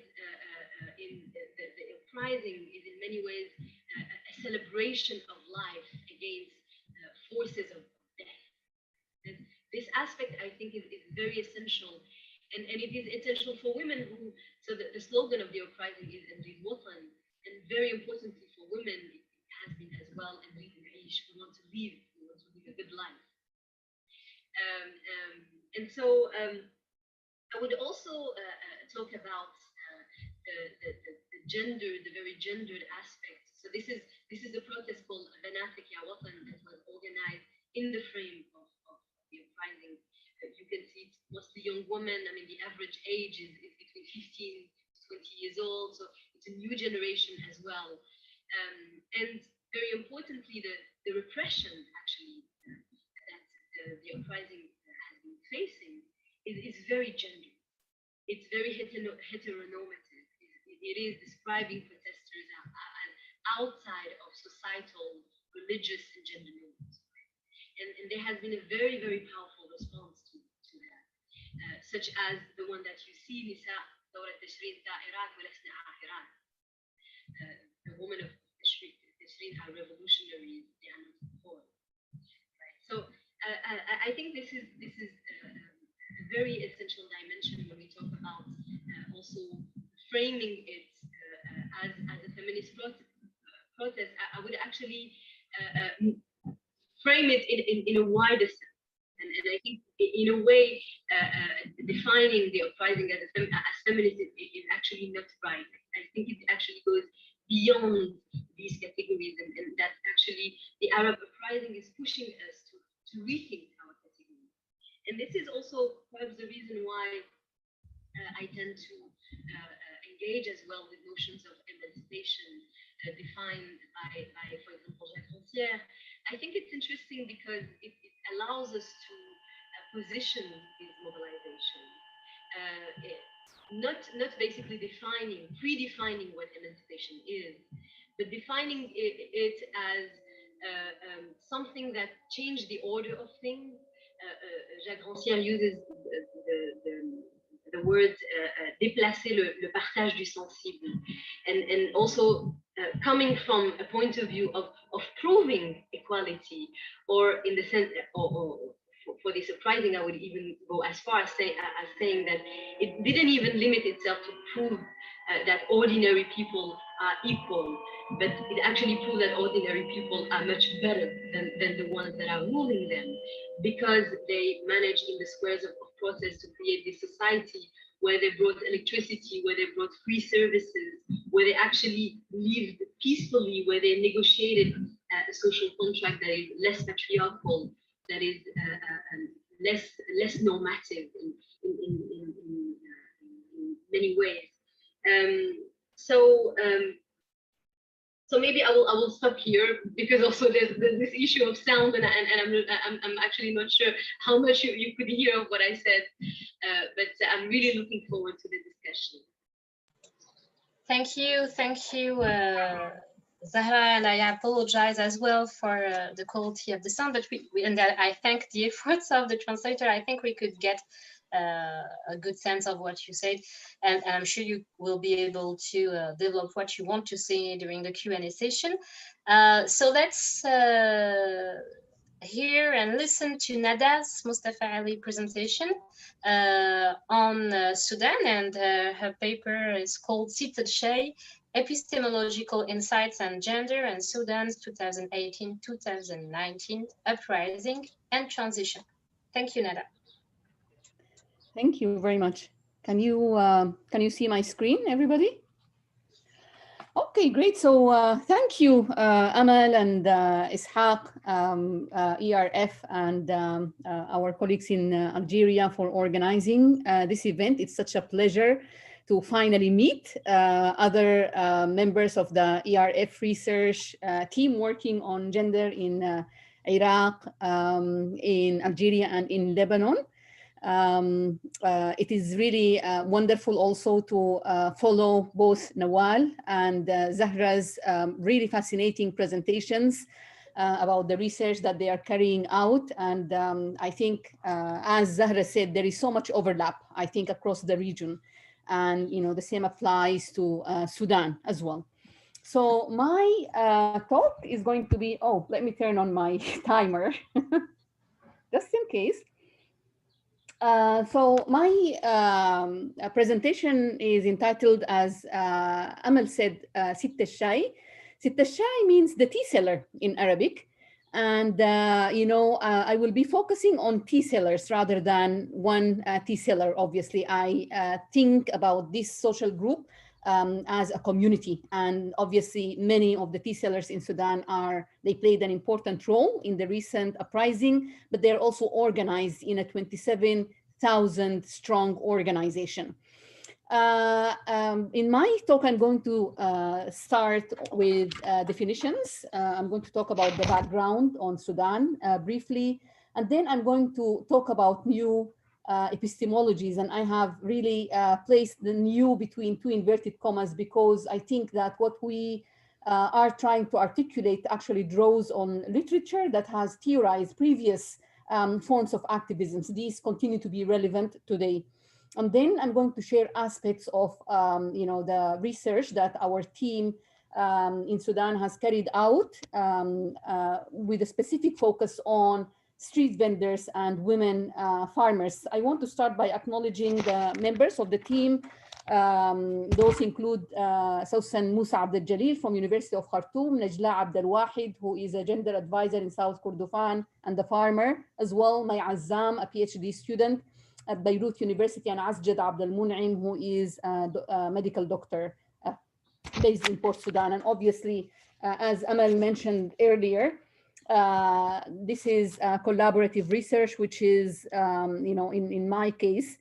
the uprising is in many ways a celebration of life against forces of death. And this aspect, I think, is very essential. And it is essential for women who, so the slogan of the uprising is Nrid Watan, and very importantly for women, it has been as well, Nrid Naish, we want to live a good life. And so I would also talk about the gender, the very gendered aspect. So this is a protest called Banatik Ya Watan that was organized in the frame of the uprising. You can see it's mostly young women. I mean, the average age is between 15 to 20 years old. So it's a new generation as well. And very importantly, the repression actually that the uprising has been facing is very gendered. It's very heteronormative. It is describing protesters as outside of societal, religious, and gender norms. And there has been a very powerful response to that, such as the one that you see, Nisa Dawrat Tashrin ta Iraq walasna akhirat. The women of Tashrin are revolutionaries, they are not poor. Right. So I think this is a very essential dimension when we talk about also framing it as a feminist protest. I would actually frame it in a wider sense. And I think in a way, defining the uprising as feminist is actually not right. I think it actually goes beyond these categories, and that actually the Arab uprising is pushing us to rethink our categories. And this is also perhaps the reason why I tend to engage as well with notions of emancipation defined by, for example, Jacques Rancière. I think it's interesting because it allows us to position this mobilization, not basically predefining what emancipation is, but defining it as something that changed the order of things. Jacques Rancière uses the word déplacer le partage du sensible, and also coming from a point of view of proving equality, or in the sense, or for the surprising, I would even go as far as saying that it didn't even limit itself to prove that ordinary people are equal, but it actually proved that ordinary people are much better than the ones that are ruling them, because they managed in the squares of process to create this society where they brought electricity, where they brought free services, where they actually lived peacefully, where they negotiated a social contract that is less patriarchal, that is less normative in many ways. So maybe I will stop here, because also there's this issue of sound, and I'm actually not sure how much you could hear of what I said, but I'm really looking forward to the discussion. Thank you, Zahra, and I apologize as well for the quality of the sound, but and I thank the efforts of the translator. I think we could get a good sense of what you said, and I'm sure you will be able to develop what you want to say during the Q&A session. So let's hear and listen to Nada's Mustafa Ali presentation on Sudan, and her paper is called Sit al-Shay, Epistemological Insights on Gender and Sudan's 2018-2019 Uprising and Transition. Thank you, Nada. Thank you very much. Can you see my screen, everybody? Okay, great. So thank you, Amal and Ishaq, ERF, and our colleagues in Algeria for organizing this event. It's such a pleasure to finally meet other members of the ERF research team working on gender in Iraq, in Algeria, and in Lebanon. It is really wonderful also to follow both Nawal and Zahra's really fascinating presentations about the research that they are carrying out. And I think, as Zahra said, there is so much overlap, I think, across the region. And the same applies to Sudan as well. So my talk is going to be, let me turn on my timer, just in case. So my presentation is entitled, as Amal said, Sit al-Shay. Sit al-Shay means the tea seller in Arabic. And, I will be focusing on tea sellers rather than one tea seller. Obviously, I think about this social group as a community. And obviously, many of the tea sellers in Sudan they played an important role in the recent uprising, but they're also organized in a 27,000 strong organization. In my talk, I'm going to start with definitions. I'm going to talk about the background on Sudan briefly, and then I'm going to talk about new epistemologies. And I have really placed the new between two inverted commas, because I think that what we are trying to articulate actually draws on literature that has theorized previous forms of activism. These continue to be relevant today. And then I'm going to share aspects of the research that our team in Sudan has carried out with a specific focus on street vendors and women farmers. I want to start by acknowledging the members of the team. Those include Sausan Musa Abdel Jalil from University of Khartoum, Najla Abdel Wahid, who is a gender advisor in South Kordofan and a farmer, as well May Azzam, a PhD student at Beirut University, and Asjad Abdel Mun'im, who is a medical doctor based in Port Sudan. And obviously, as Amal mentioned earlier, this is collaborative research, which is, in my case,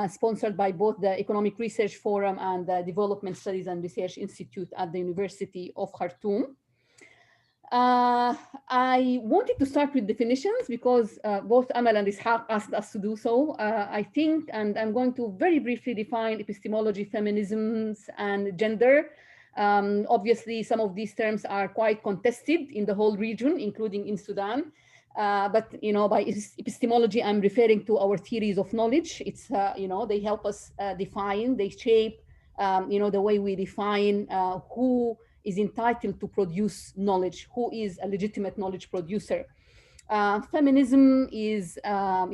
sponsored by both the Economic Research Forum and the Development Studies and Research Institute at the University of Khartoum. I wanted to start with definitions because both Amal and Ishaq asked us to do so. I think, and I'm going to very briefly define epistemology, feminisms, and gender. Obviously, some of these terms are quite contested in the whole region, including in Sudan. But by epistemology, I'm referring to our theories of knowledge. It's they help us define, they shape the way we define who is entitled to produce knowledge, who is a legitimate knowledge producer. Feminism is, I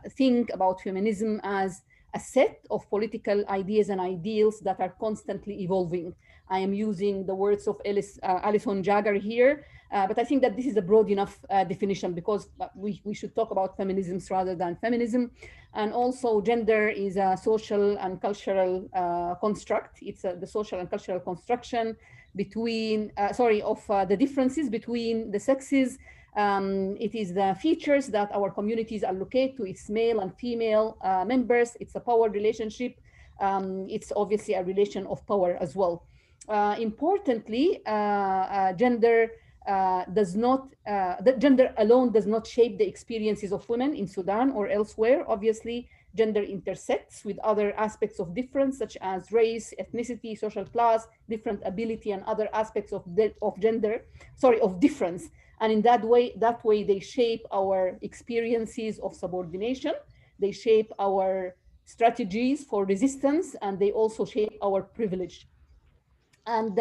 think about feminism as a set of political ideas and ideals that are constantly evolving. I am using the words of Alison Jagger here, but I think that this is a broad enough definition, because we should talk about feminisms rather than feminism. And also gender is a social and cultural construct. It's the social and cultural construction between, the differences between the sexes. It is the features that our communities allocate to its male and female members. It's a power relationship. It's obviously a relation of power as well. Importantly, gender gender alone does not shape the experiences of women in Sudan or elsewhere. Obviously, gender intersects with other aspects of difference, such as race, ethnicity, social class, different ability, and other aspects of difference. And in that way they shape our experiences of subordination. They shape our strategies for resistance, and they also shape our privilege. And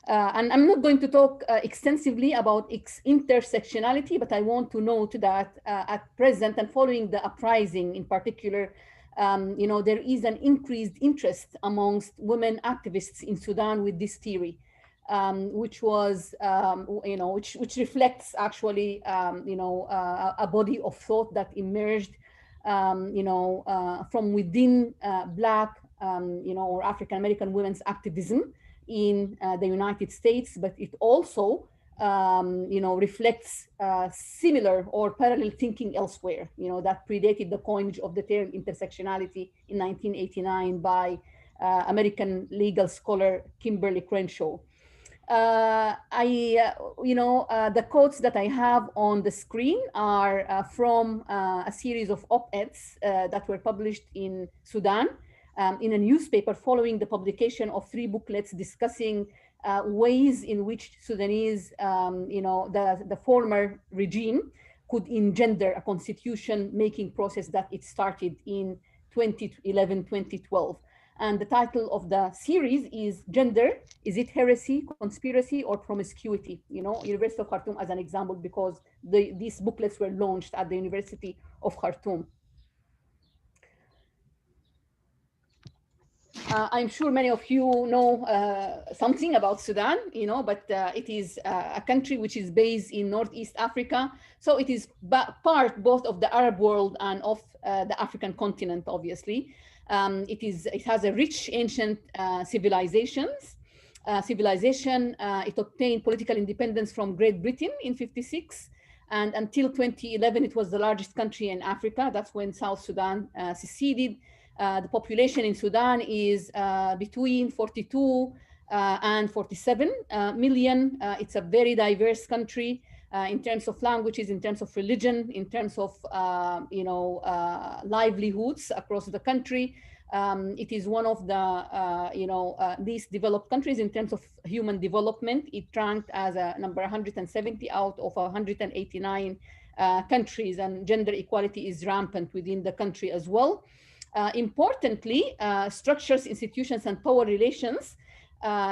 and I'm not going to talk extensively about intersectionality, but I want to note that at present, and following the uprising in particular, there is an increased interest amongst women activists in Sudan with this theory, which was, which reflects actually, a body of thought that emerged, from within Black, or African American women's activism in the United States, but it also, reflects similar or parallel thinking elsewhere, that predated the coinage of the term intersectionality in 1989 by American legal scholar Kimberly Crenshaw. The quotes that I have on the screen are from a series of op-eds that were published in Sudan in a newspaper following the publication of 3 booklets discussing ways in which Sudanese, the former regime could engender a constitution-making process that it started in 2011, 2012. And the title of the series is Gender, is it heresy, conspiracy, or promiscuity? University of Khartoum as an example, because these booklets were launched at the University of Khartoum. I'm sure many of you know something about Sudan, but it is a country which is based in Northeast Africa. So it is part both of the Arab world and of the African continent, obviously. It has a rich ancient civilizations. It obtained political independence from Great Britain in 1956. And until 2011, it was the largest country in Africa. That's when South Sudan seceded. The population in Sudan is between 42 and 47 million. It's a very diverse country in terms of languages, in terms of religion, in terms of livelihoods across the country. It is one of the least developed countries in terms of human development. It ranked as a number 170 out of 189 countries, and gender equality is rampant within the country as well. Importantly, structures, institutions, and power relations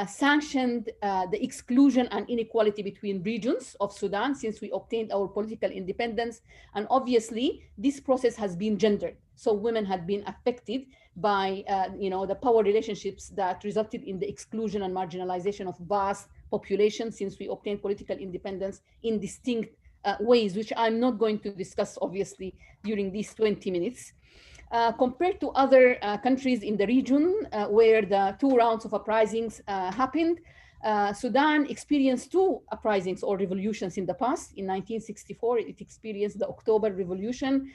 sanctioned the exclusion and inequality between regions of Sudan since we obtained our political independence. And obviously, this process has been gendered. So women had been affected by the power relationships that resulted in the exclusion and marginalization of vast populations since we obtained political independence in distinct ways, which I'm not going to discuss, obviously, during these 20 minutes. Compared to other countries in the region where the 2 rounds of uprisings happened, Sudan experienced 2 uprisings or revolutions in the past. In 1964, it experienced the October Revolution.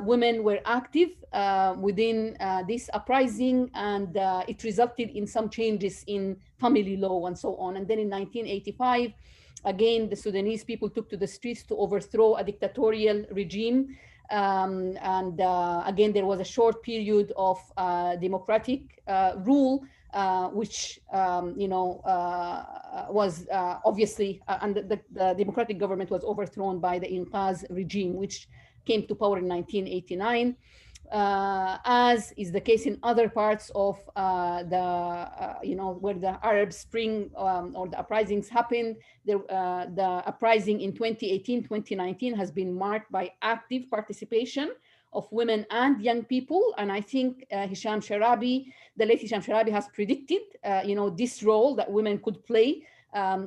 Women were active within this uprising, and it resulted in some changes in family law and so on. And then in 1985, again, the Sudanese people took to the streets to overthrow a dictatorial regime. And again, there was a short period of democratic rule, which was obviously, and the democratic government was overthrown by the Inqaz regime, which came to power in 1989. As is the case in other parts of where the Arab Spring or the uprisings happened. The uprising in 2018, 2019 has been marked by active participation of women and young people. And I think the late Hisham Sharabi has predicted, this role that women could play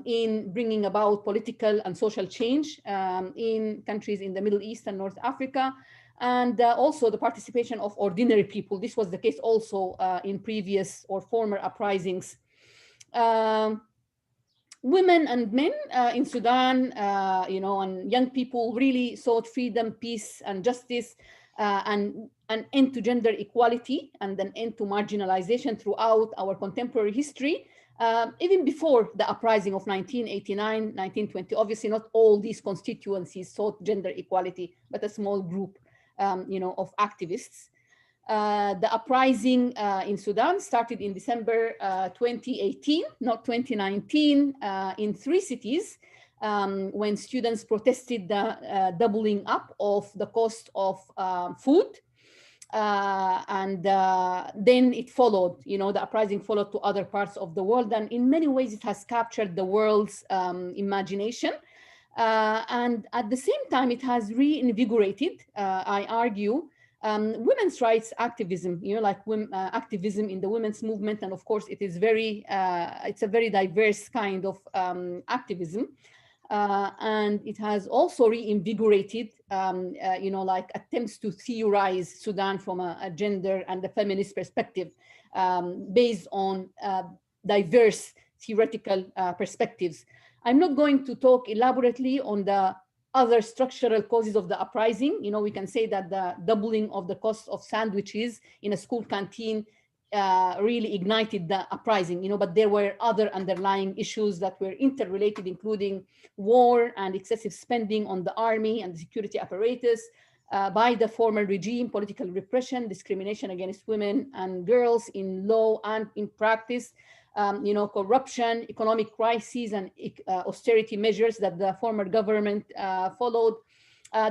in bringing about political and social change in countries in the Middle East and North Africa. And also the participation of ordinary people. This was the case also in previous or former uprisings. Women and men in Sudan, and young people really sought freedom, peace, and justice, and an end to gender equality, and an end to marginalization throughout our contemporary history. Even before the uprising of 1989, 1920, obviously not all these constituencies sought gender equality, but a small group of activists. The uprising in Sudan started in December 2018, not 2019, in 3 cities when students protested the doubling up of the cost of food. And then it followed, the uprising followed to other parts of the world. And in many ways, it has captured the world's imagination. And at the same time, it has reinvigorated, I argue, women's rights activism, activism in the women's movement. And of course, it's a very diverse kind of activism. And it has also reinvigorated, attempts to theorize Sudan from a gender and a feminist perspective, based on diverse theoretical perspectives. I'm not going to talk elaborately on the other structural causes of the uprising. We can say that the doubling of the cost of sandwiches in a school canteen really ignited the uprising, but there were other underlying issues that were interrelated, including war and excessive spending on the army and the security apparatus by the former regime, political repression, discrimination against women and girls in law and in practice, corruption, economic crises, and austerity measures that the former government followed.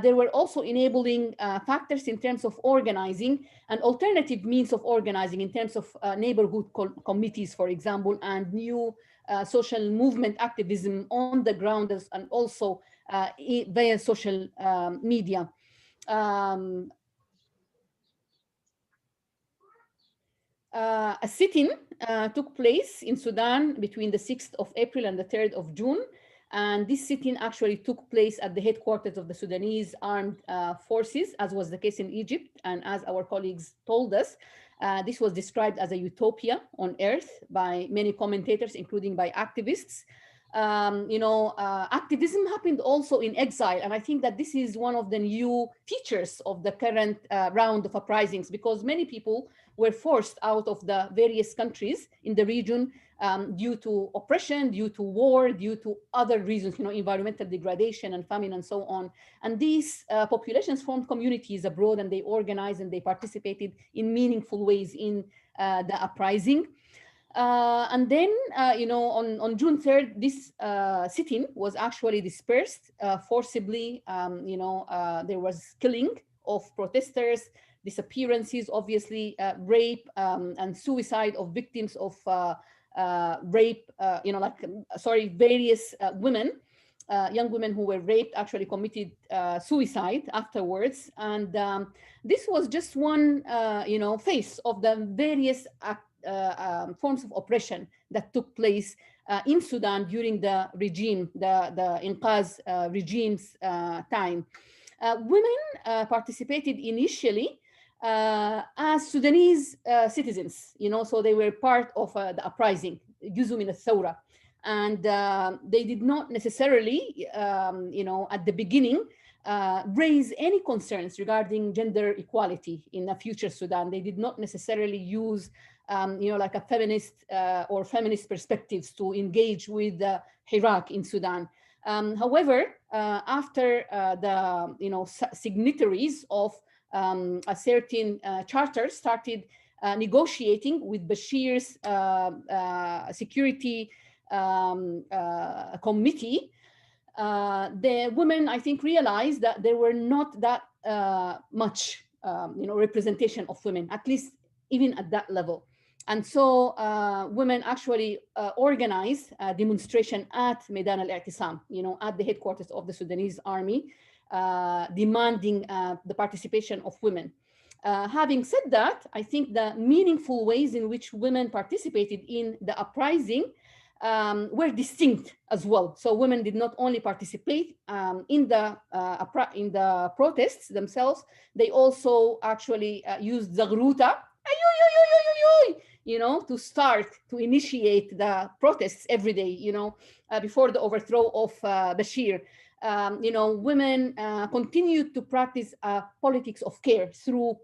There were also enabling factors in terms of organizing and alternative means of organizing in terms of neighborhood committees, for example, and new social movement activism on the ground, and also via social media. A sit-in took place in Sudan between the 6th of April and the 3rd of June. And this sit-in actually took place at the headquarters of the Sudanese armed forces, as was the case in Egypt. And as our colleagues told us, this was described as a utopia on earth by many commentators, including by activists. Activism happened also in exile. And I think that this is one of the new features of the current round of uprisings, because many people were forced out of the various countries in the region due to oppression, due to war, due to other reasons, environmental degradation and famine and so on. And these populations formed communities abroad, and they organized and they participated in meaningful ways in the uprising. And then, on June 3rd, this sit-in was actually dispersed forcibly. There was killing of protesters, disappearances, obviously, rape and suicide of victims of rape, various women, young women who were raped actually committed suicide afterwards. And this was just one, phase of the various forms of oppression that took place in Sudan during the regime, the Inqaz regime's time. Women participated initially as Sudanese citizens, so they were part of the uprising, جزء من الثورة. And they did not necessarily, at the beginning, raise any concerns regarding gender equality in a future Sudan. They did not necessarily use, like a feminist or feminist perspectives to engage with Hirak in Sudan. However, after the signatories of a certain charter started negotiating with Bashir's security committee, the women, I think, realized that there were not that much representation of women, at least even at that level. And so women actually organized a demonstration at Maidan al-I'tisam, at the headquarters of the Sudanese army, demanding the participation of women. Having said that, I think the meaningful ways in which women participated in the uprising were distinct as well. So women did not only participate in the protests themselves, they also actually used Zagruta, to start to initiate the protests every day, before the overthrow of Bashir. Women continued to practice politics of care through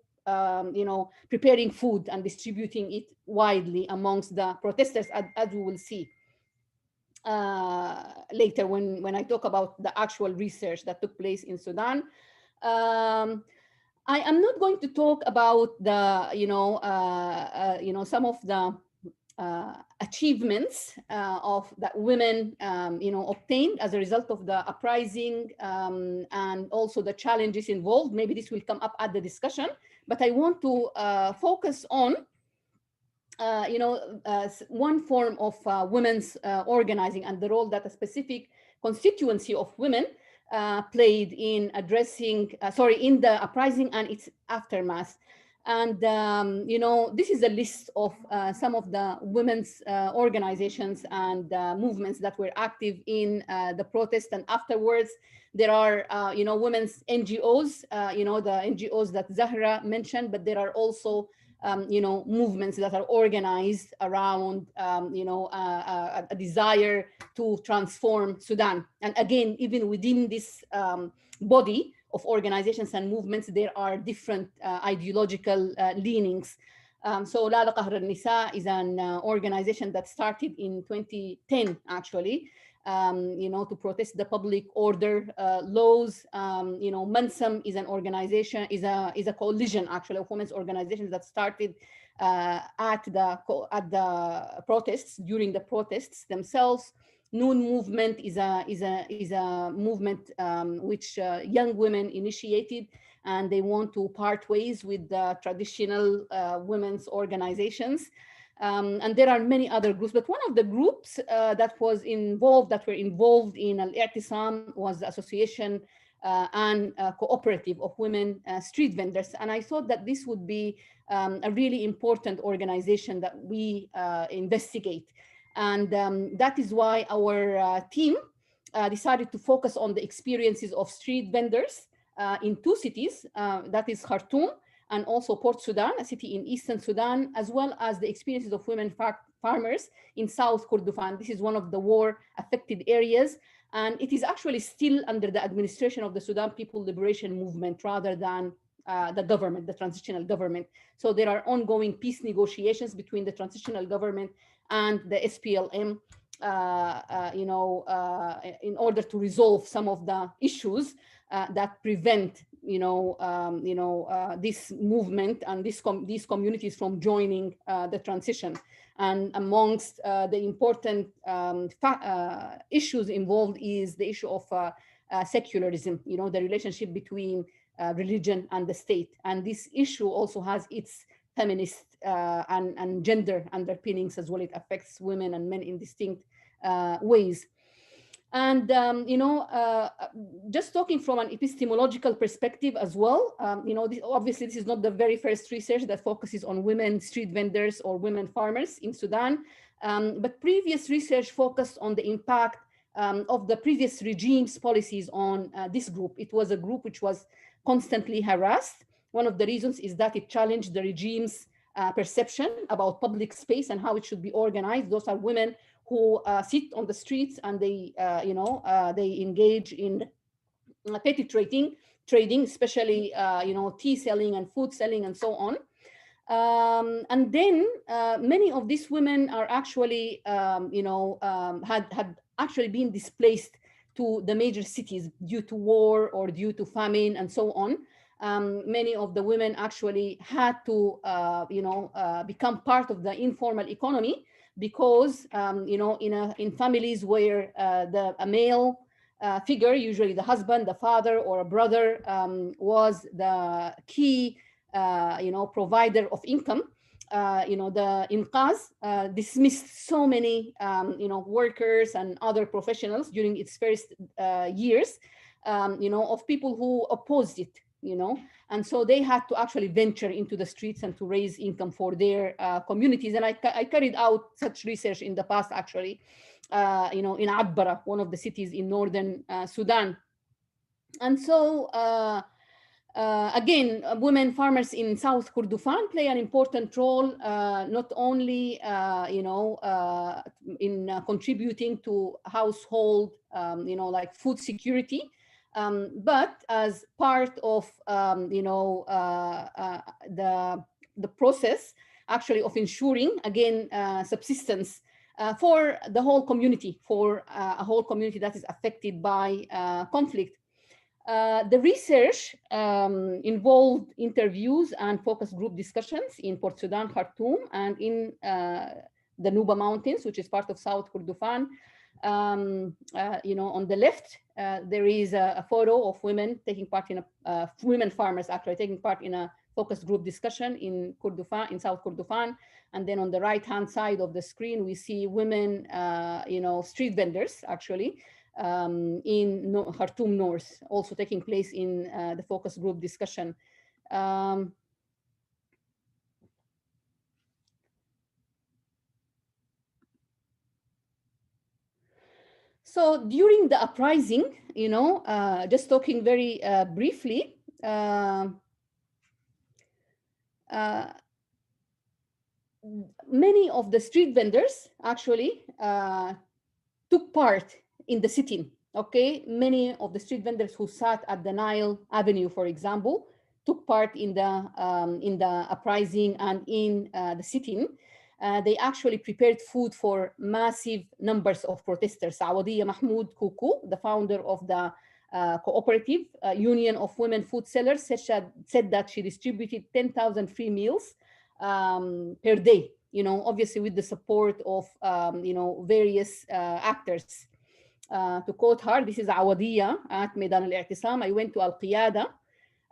preparing food and distributing it widely amongst the protesters, as we will see later when I talk about the actual research that took place in Sudan. I am not going to talk about the, some of the achievements of that women, obtained as a result of the uprising, and also the challenges involved. Maybe this will come up at the discussion, but I want to focus on one form of women's organizing and the role that a specific constituency of women played in addressing, in the uprising and its aftermath. And, this is a list of some of the women's organizations and movements that were active in the protest and afterwards. There are, women's NGOs, the NGOs that Zahra mentioned, but there are also movements that are organized around, a desire to transform Sudan. And again, even within this body of organizations and movements, there are different ideological leanings. So Lala Qahr al-Nisa is an organization that started in 2010, actually, to protest the public order laws. Mansam is an organization, is a coalition actually of women's organizations that started at the protests, during the protests themselves. Noon movement is a movement which young women initiated, and they want to part ways with the traditional women's organizations. And there are many other groups, but one of the groups that were involved in Al-I'tisam was the association and cooperative of women street vendors. And I thought that this would be a really important organization that we investigate. And that is why our team decided to focus on the experiences of street vendors in two cities, that is Khartoum and also Port Sudan, a city in Eastern Sudan, as well as the experiences of women farmers in South Kordofan. This is one of the war-affected areas, and it is actually still under the administration of the Sudan People Liberation Movement rather than the government, the transitional government. So there are ongoing peace negotiations between the transitional government and the SPLM, in order to resolve some of the issues that prevent, this movement and these communities from joining the transition. And amongst the important issues involved is the issue of secularism, the relationship between religion and the state. And this issue also has its feminist and gender underpinnings as well. It affects women and men in distinct ways. And, just talking from an epistemological perspective as well, obviously this is not the very first research that focuses on women street vendors or women farmers in Sudan, but previous research focused on the impact of the previous regime's policies on this group. It was a group which was constantly harassed. One of the reasons is that it challenged the regime's perception about public space and how it should be organized. Those are women who sit on the streets and they, they engage in petty trading, especially, tea selling and food selling and so on. And then many of these women are actually, had actually been displaced to the major cities due to war or due to famine and so on. Many of the women actually had to, become part of the informal economy because, in families where a male figure, usually the husband, the father, or a brother, was the key, provider of income. The Inqaz dismissed so many, workers and other professionals during its first years, of people who opposed it, and so they had to actually venture into the streets and to raise income for their communities. And I carried out such research in the past, actually, in Abbara, one of the cities in northern Sudan. And so, again, women farmers in South Kordofan play an important role, not only, in contributing to household, like food security, but as part of, the process actually of ensuring, again, subsistence for the whole community, for a whole community that is affected by conflict. The research involved interviews and focus group discussions in Port Sudan, Khartoum, and in the Nuba Mountains, which is part of South Kordofan. On the left, there is a photo of women taking part in women farmers actually taking part in a focus group discussion in Kordofan, in South Kordofan. And then on the right-hand side of the screen, we see women, street vendors actually, in Khartoum North, also taking place in the focus group discussion. So during the uprising, just talking very briefly, many of the street vendors actually took part in the sitting. Okay, many of the street vendors who sat at the Nile Avenue, for example, took part in the uprising and in the sitting. They actually prepared food for massive numbers of protesters. Awadiya Mahmoud Kuku, the founder of the cooperative union of women food sellers, said that she distributed 10,000 free meals per day, obviously with the support of, various actors. To quote her, this is Awadiya at Maidan al-I'tisam. I went to Al-Qiyada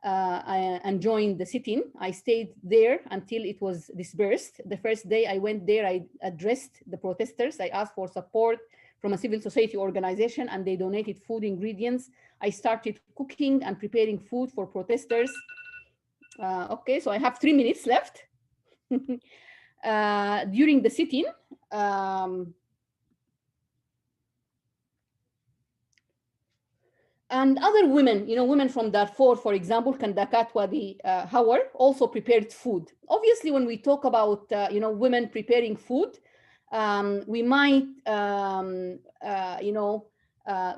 and joined the sit-in. I stayed there until it was dispersed. The first day I went there, I addressed the protesters. I asked for support from a civil society organization, and they donated food ingredients. I started cooking and preparing food for protesters. Okay, so I have 3 minutes left. During the sit-in, and other women, women from Darfur, for example, Kandakat Wadi Hawar, also prepared food. Obviously, when we talk about, women preparing food, we might,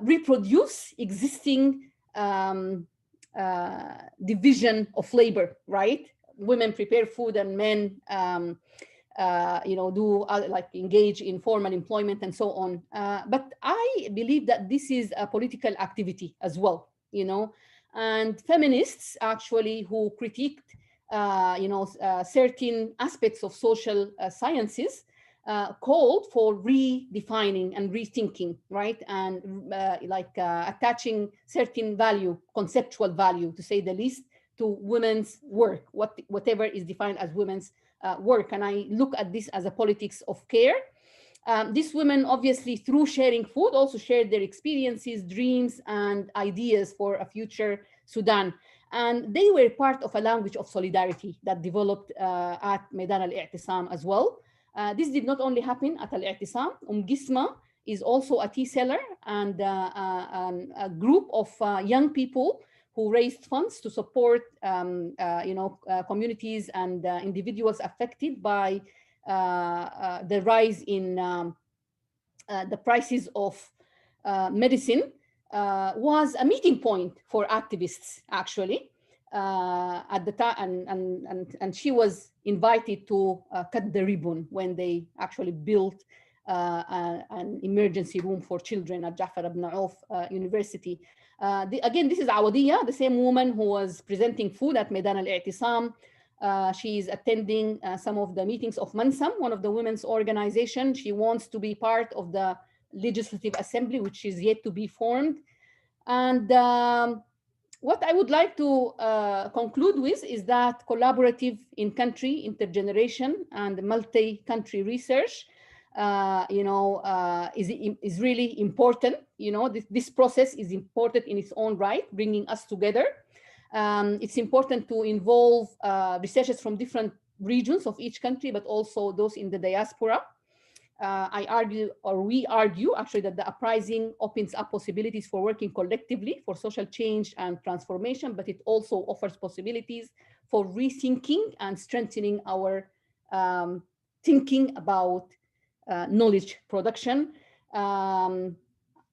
reproduce existing division of labor, right? Women prepare food and men, do like engage in formal employment and so on. But I believe that this is a political activity as well, and feminists actually who critiqued, certain aspects of social sciences called for redefining and rethinking, right? And attaching certain value, conceptual value, to say the least, to women's work, whatever is defined as women's work. And I look at this as a politics of care. These women, obviously, through sharing food, also shared their experiences, dreams, and ideas for a future Sudan. And they were part of a language of solidarity that developed at Maidan al-I'tisam as well. This did not only happen at al-I'tisam. Gisma is also a tea seller and a group of young people who raised funds to support, communities and individuals affected by the rise in the prices of medicine, was a meeting point for activists, actually, at the time. And she was invited to cut the ribbon when they actually built an emergency room for children at Jafar ibn Auf University. Again, this is Awadiya, the same woman who was presenting food at Maidan al-I'tisam. She is attending some of the meetings of Mansam, one of the women's organizations. She wants to be part of the Legislative Assembly, which is yet to be formed. And what I would like to conclude with is that collaborative in-country, intergeneration, and multi-country research, is really important. This process is important in its own right, bringing us together. It's important to involve researchers from different regions of each country, but also those in the diaspora. We argue actually that the uprising opens up possibilities for working collectively for social change and transformation, but it also offers possibilities for rethinking and strengthening our thinking about knowledge production. An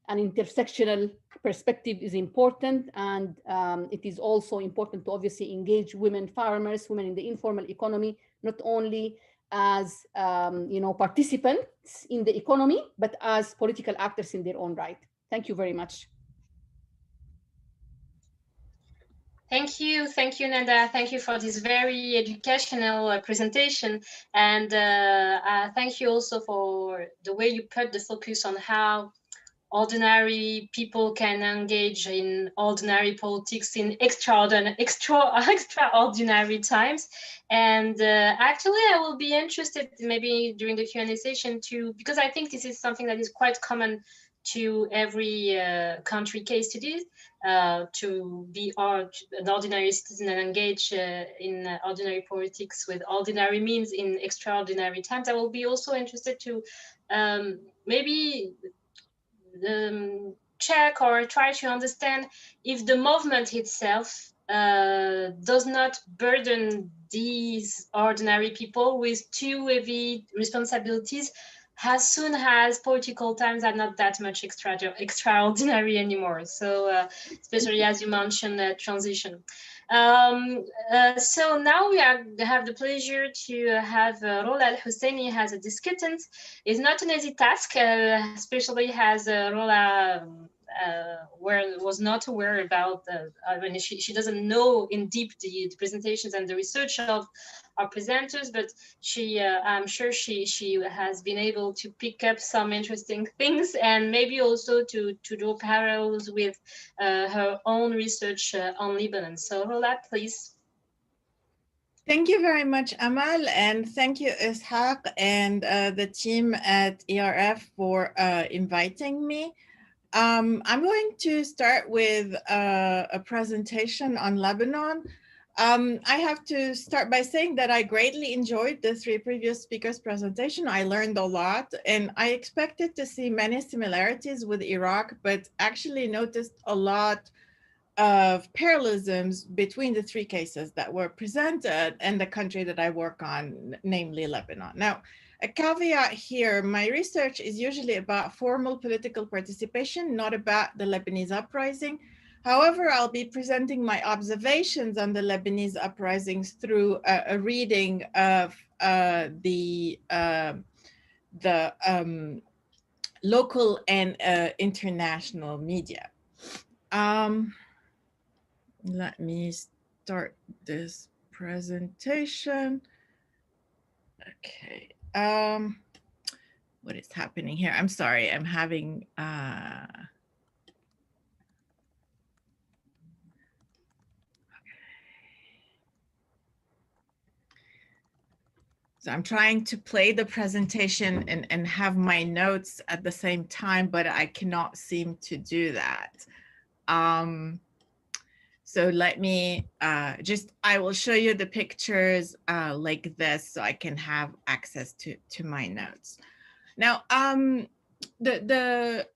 intersectional perspective is important, and it is also important to obviously engage women farmers, women in the informal economy, not only as participants in the economy, but as political actors in their own right. Thank you very much. Thank you, Nanda. Thank you for this very educational presentation, and thank you also for the way you put the focus on how ordinary people can engage in ordinary politics in extraordinary times. And actually, I will be interested maybe during the Q&A session too, because I think this is something that is quite common to every country case studies, to be an ordinary citizen and engage in ordinary politics with ordinary means in extraordinary times. I will be also interested to maybe check or try to understand if the movement itself does not burden these ordinary people with too heavy responsibilities, as soon as political times are not that much extraordinary anymore. So especially as you mentioned, transition. So now we have the pleasure to have Rola Al-Husseini as a discutant. It's not an easy task, especially as Rola was not aware about, she doesn't know in deep the presentations and the research of our presenters, but I'm sure she has been able to pick up some interesting things, and maybe also to draw parallels with her own research on Lebanon. So Rola, please. Thank you very much, Amal, and thank you, Ishaq, and the team at ERF for inviting me. I'm going to start with a presentation on Lebanon. I have to start by saying that I greatly enjoyed the three previous speakers' presentation. I learned a lot, and I expected to see many similarities with Iraq, but actually noticed a lot of parallelisms between the three cases that were presented and the country that I work on, namely Lebanon. Now, a caveat here, my research is usually about formal political participation, not about the Lebanese uprising. However, I'll be presenting my observations on the Lebanese uprisings through a reading of the local and international media. Let me start this presentation. Okay. What is happening here? I'm sorry, I'm having So I'm trying to play the presentation and have my notes at the same time, but I cannot seem to do that. So let me I will show you the pictures like this so I can have access to my notes. Now, the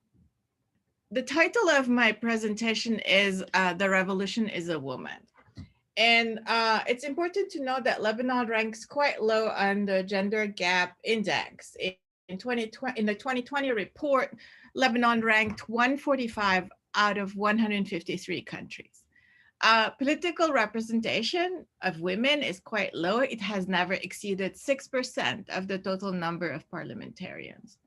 title of my presentation is The Revolution is a Woman. And it's important to know that Lebanon ranks quite low on the Gender Gap Index. In the 2020 report, Lebanon ranked 145 out of 153 countries. Political representation of women is quite low. It has never exceeded 6% of the total number of parliamentarians.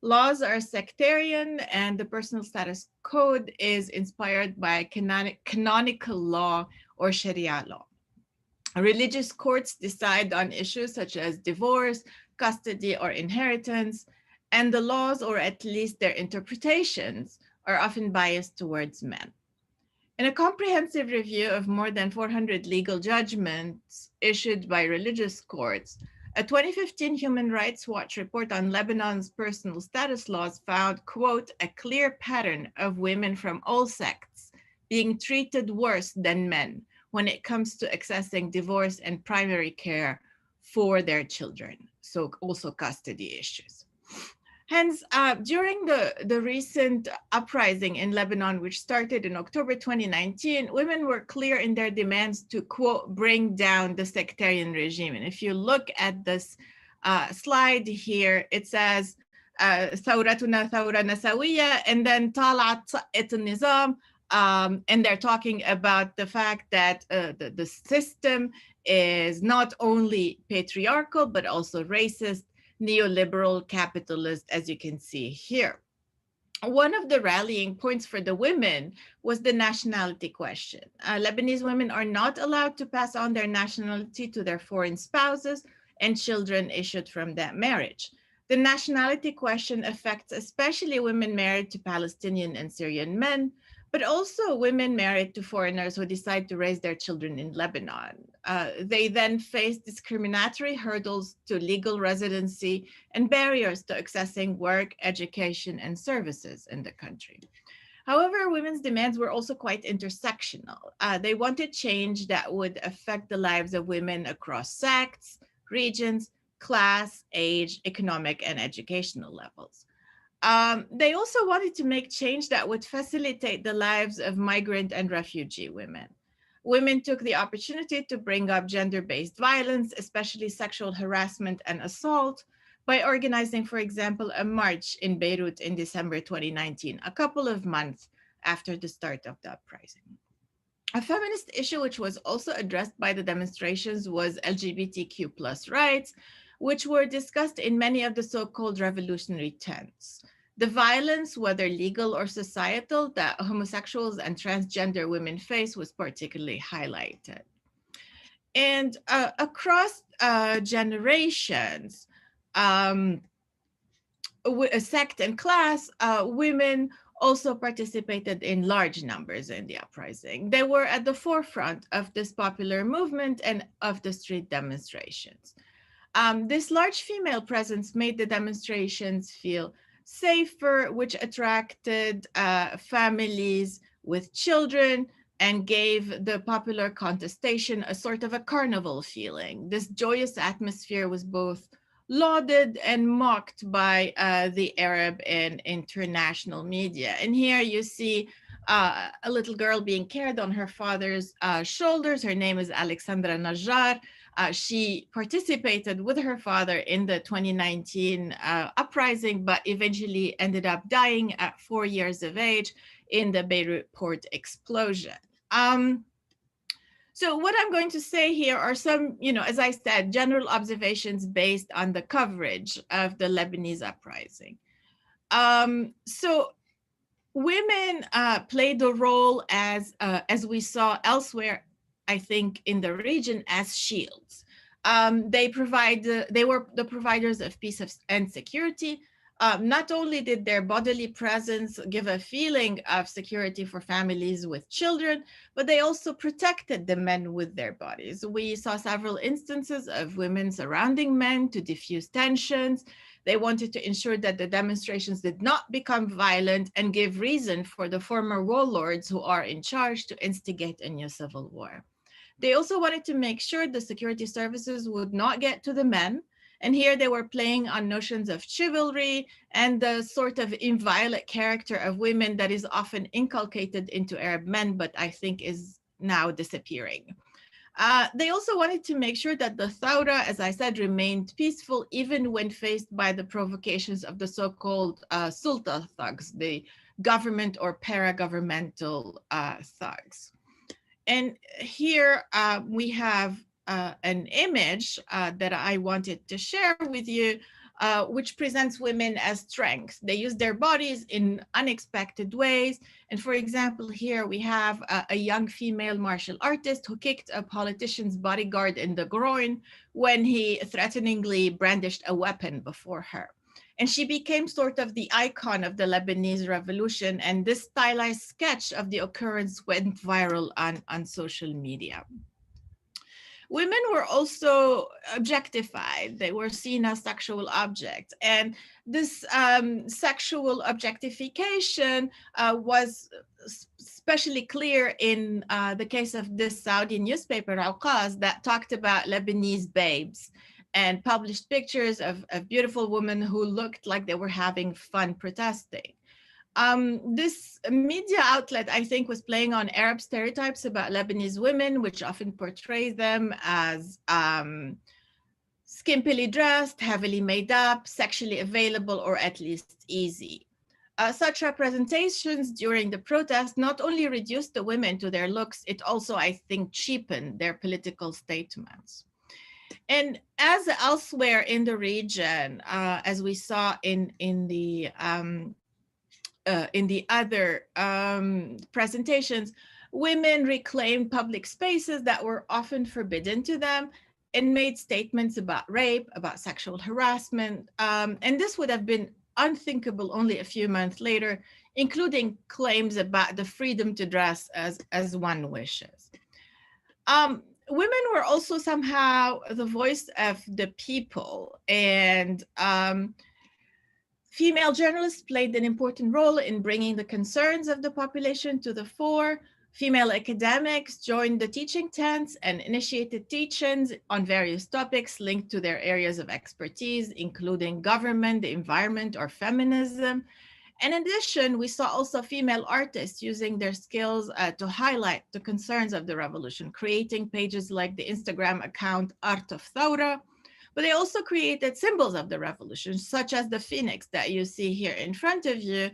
Laws are sectarian, and the personal status code is inspired by canonical law or Sharia law. Religious courts decide on issues such as divorce, custody, or inheritance, and the laws, or at least their interpretations, are often biased towards men. In a comprehensive review of more than 400 legal judgments issued by religious courts, a 2015 Human Rights Watch report on Lebanon's personal status laws found, quote, a clear pattern of women from all sects being treated worse than men when it comes to accessing divorce and primary care for their children, so also custody issues. Hence, during the recent uprising in Lebanon, which started in October 2019, women were clear in their demands to, quote, bring down the sectarian regime. And if you look at this slide here, it says, ثورتنا ثورة نسوية, and then طالعت النظام, and they're talking about the fact that the system is not only patriarchal, but also racist, neoliberal, capitalist, as you can see here. One of the rallying points for the women was the nationality question. Lebanese women are not allowed to pass on their nationality to their foreign spouses and children issued from that marriage. The nationality question affects especially women married to Palestinian and Syrian men, but also women married to foreigners who decide to raise their children in Lebanon. They then face discriminatory hurdles to legal residency and barriers to accessing work, education, and services in the country. However, women's demands were also quite intersectional. They wanted change that would affect the lives of women across sects, regions, class, age, economic, and educational levels. They also wanted to make change that would facilitate the lives of migrant and refugee women. Women took the opportunity to bring up gender-based violence, especially sexual harassment and assault, by organizing, for example, a march in Beirut in December 2019, a couple of months after the start of the uprising. A feminist issue which was also addressed by the demonstrations was LGBTQ plus rights, which were discussed in many of the so-called revolutionary tents. The violence, whether legal or societal, that homosexuals and transgender women face was particularly highlighted. And across generations, sect and class, women also participated in large numbers in the uprising. They were at the forefront of this popular movement and of the street demonstrations. This large female presence made the demonstrations feel safer, which attracted families with children and gave the popular contestation a sort of a carnival feeling. This joyous atmosphere was both lauded and mocked by the Arab and international media. And here you see a little girl being carried on her father's shoulders. Her name is Alexandra Najjar. She participated with her father in the 2019 uprising, but eventually ended up dying at 4 years of age in the Beirut port explosion. So what I'm going to say here are some, as I said, general observations based on the coverage of the Lebanese uprising. So women played a role as we saw elsewhere, I think, in the region, as shields. They were the providers of peace and security. Not only did their bodily presence give a feeling of security for families with children, but they also protected the men with their bodies. We saw several instances of women surrounding men to diffuse tensions. They wanted to ensure that the demonstrations did not become violent and give reason for the former warlords who are in charge to instigate a new civil war. They also wanted to make sure the security services would not get to the men. And here they were playing on notions of chivalry and the sort of inviolate character of women that is often inculcated into Arab men, but I think is now disappearing. They also wanted to make sure that the Thawra, as I said, remained peaceful, even when faced by the provocations of the so-called Sulta thugs, the government or para-governmental thugs. And here we have an image that I wanted to share with you which presents women as strength. They use their bodies in unexpected ways. And for example, here we have a young female martial artist who kicked a politician's bodyguard in the groin when he threateningly brandished a weapon before her. And she became sort of the icon of the Lebanese revolution. And this stylized sketch of the occurrence went viral on social media. Women were also objectified. They were seen as sexual objects. And this sexual objectification was especially clear in the case of this Saudi newspaper, Awqas, that talked about Lebanese babes and published pictures of beautiful women who looked like they were having fun protesting. This media outlet, I think, was playing on Arab stereotypes about Lebanese women, which often portray them as skimpily dressed, heavily made up, sexually available, or at least easy. Such representations during the protest not only reduced the women to their looks, it also, I think, cheapened their political statements. And as elsewhere in the region, as we saw in the other presentations, women reclaimed public spaces that were often forbidden to them and made statements about rape, about sexual harassment. And this would have been unthinkable only a few months later, including claims about the freedom to dress as one wishes. Women were also somehow the voice of the people, and female journalists played an important role in bringing the concerns of the population to the fore. Female academics joined the teaching tents and initiated teach-ins on various topics linked to their areas of expertise, including government, the environment, or feminism. And in addition, we saw also female artists using their skills to highlight the concerns of the revolution, creating pages like the Instagram account Art of Thawra. But they also created symbols of the revolution, such as the phoenix that you see here in front of you,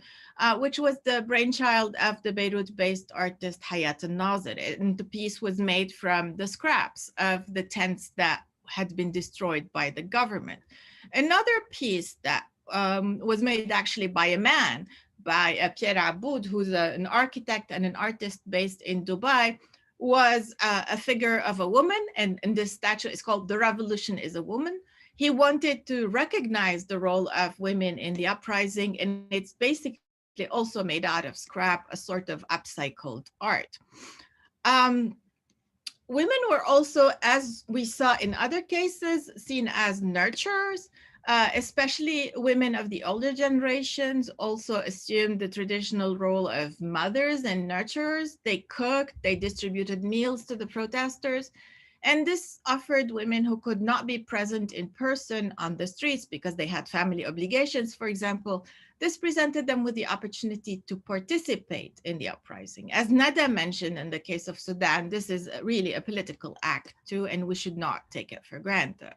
which was the brainchild of the Beirut-based artist Hayat al-Nazir. And the piece was made from the scraps of the tents that had been destroyed by the government. Another piece that was made actually by a man, by Pierre Aboud, who's an architect and an artist based in Dubai, was a figure of a woman, and this statue is called "The Revolution is a Woman." He wanted to recognize the role of women in the uprising, and it's basically also made out of scrap, a sort of upcycled art. Women were also, as we saw in other cases, seen as nurturers. Especially women of the older generations also assumed the traditional role of mothers and nurturers. They cooked, they distributed meals to the protesters. And this offered women who could not be present in person on the streets because they had family obligations, for example, this presented them with the opportunity to participate in the uprising. As Nada mentioned in the case of Sudan, this is really a political act too, and we should not take it for granted.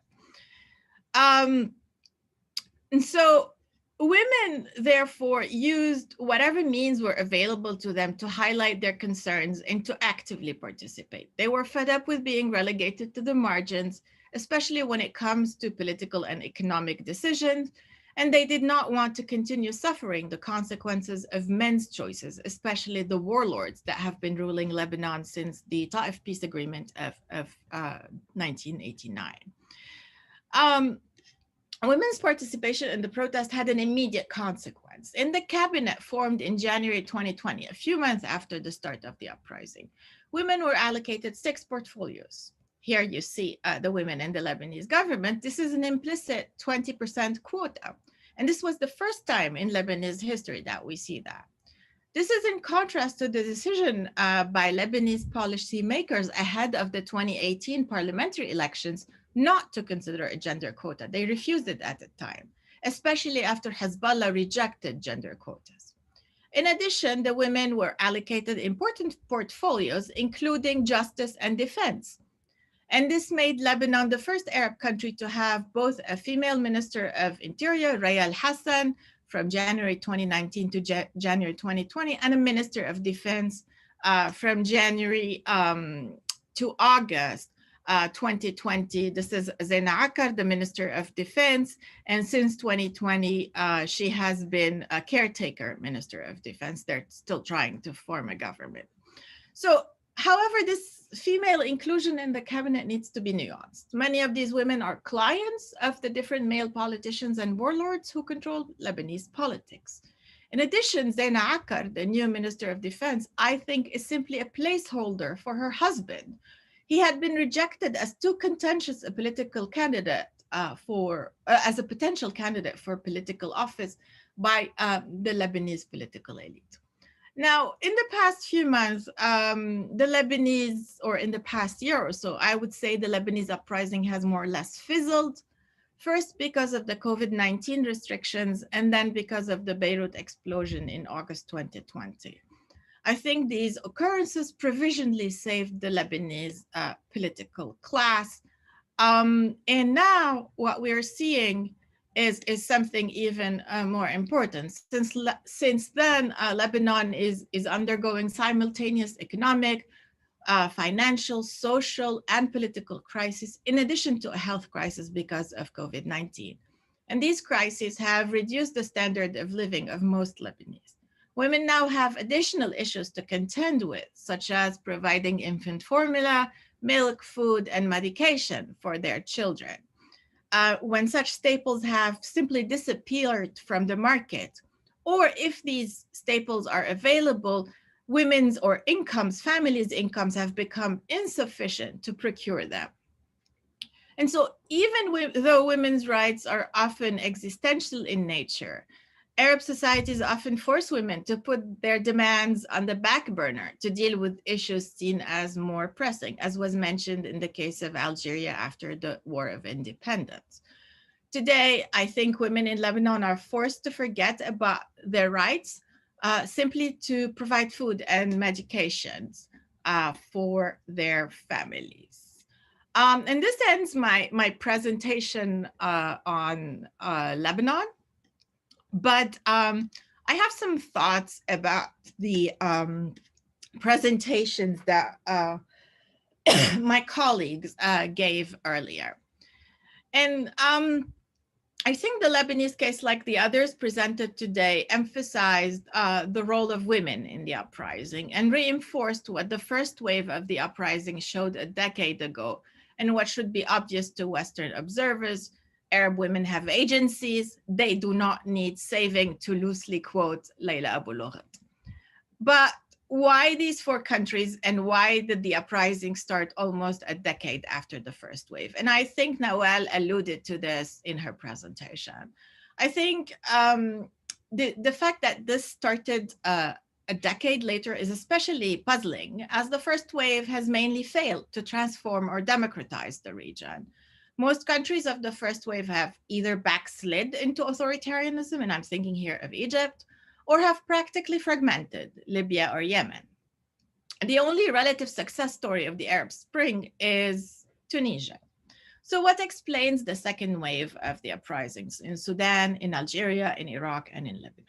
And so women, therefore, used whatever means were available to them to highlight their concerns and to actively participate. They were fed up with being relegated to the margins, especially when it comes to political and economic decisions, and they did not want to continue suffering the consequences of men's choices, especially the warlords that have been ruling Lebanon since the Ta'if Peace Agreement of 1989. Women's participation in the protest had an immediate consequence. In the cabinet formed in January 2020, a few months after the start of the uprising, women were allocated 6 portfolios. Here you see the women in the Lebanese government. This is an implicit 20% quota. And this was the first time in Lebanese history that we see that. This is in contrast to the decision by Lebanese policymakers ahead of the 2018 parliamentary elections not to consider a gender quota. They refused it at the time, especially after Hezbollah rejected gender quotas. In addition, the women were allocated important portfolios, including justice and defense. And this made Lebanon the first Arab country to have both a female Minister of Interior, Raya Al-Hassan, from January 2019 to January 2020, and a Minister of Defense from January to August 2020, this is Zaina Akar, the Minister of Defense, and since 2020, she has been a caretaker Minister of Defense. They're still trying to form a government. So, however, this female inclusion in the cabinet needs to be nuanced. Many of these women are clients of the different male politicians and warlords who control Lebanese politics. In addition, Zaina Akar, the new Minister of Defense, I think is simply a placeholder for her husband. He had been rejected as too contentious a political candidate as a potential candidate for political office by the Lebanese political elite. Now, in the past few months, the Lebanese, or in the past year or so, I would say the Lebanese uprising has more or less fizzled. First, because of the COVID-19 restrictions, and then because of the Beirut explosion in August 2020. I think these occurrences provisionally saved the Lebanese political class. And now what we're seeing is something even more important. Since then, Lebanon is undergoing simultaneous economic, financial, social, and political crisis, in addition to a health crisis because of COVID-19. And these crises have reduced the standard of living of most Lebanese. Women now have additional issues to contend with, such as providing infant formula, milk, food, and medication for their children. When such staples have simply disappeared from the market, or if these staples are available, women's or incomes, families' incomes have become insufficient to procure them. And so even though women's rights are often existential in nature, Arab societies often force women to put their demands on the back burner to deal with issues seen as more pressing, as was mentioned in the case of Algeria after the War of Independence. Today, I think women in Lebanon are forced to forget about their rights simply to provide food and medications for their families. And this ends my presentation on Lebanon. But I have some thoughts about the presentations that my colleagues gave earlier. And I think the Lebanese case, like the others presented today, emphasized the role of women in the uprising and reinforced what the first wave of the uprising showed a decade ago, and what should be obvious to Western observers. Arab women have agencies. They do not need saving, to loosely quote Layla Abu Lughat. But why these four countries, and why did the uprising start almost a decade after the first wave? And I think Nawal alluded to this in her presentation. I think the fact that this started a decade later is especially puzzling, as the first wave has mainly failed to transform or democratize the region. Most countries of the first wave have either backslid into authoritarianism, and I'm thinking here of Egypt, or have practically fragmented, Libya or Yemen. The only relative success story of the Arab Spring is Tunisia. So what explains the second wave of the uprisings in Sudan, in Algeria, in Iraq, and in Lebanon?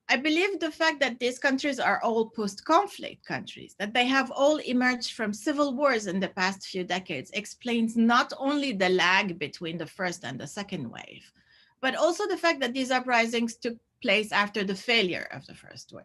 I believe the fact that these countries are all post-conflict countries, that they have all emerged from civil wars in the past few decades, explains not only the lag between the first and the second wave, but also the fact that these uprisings took place after the failure of the first wave.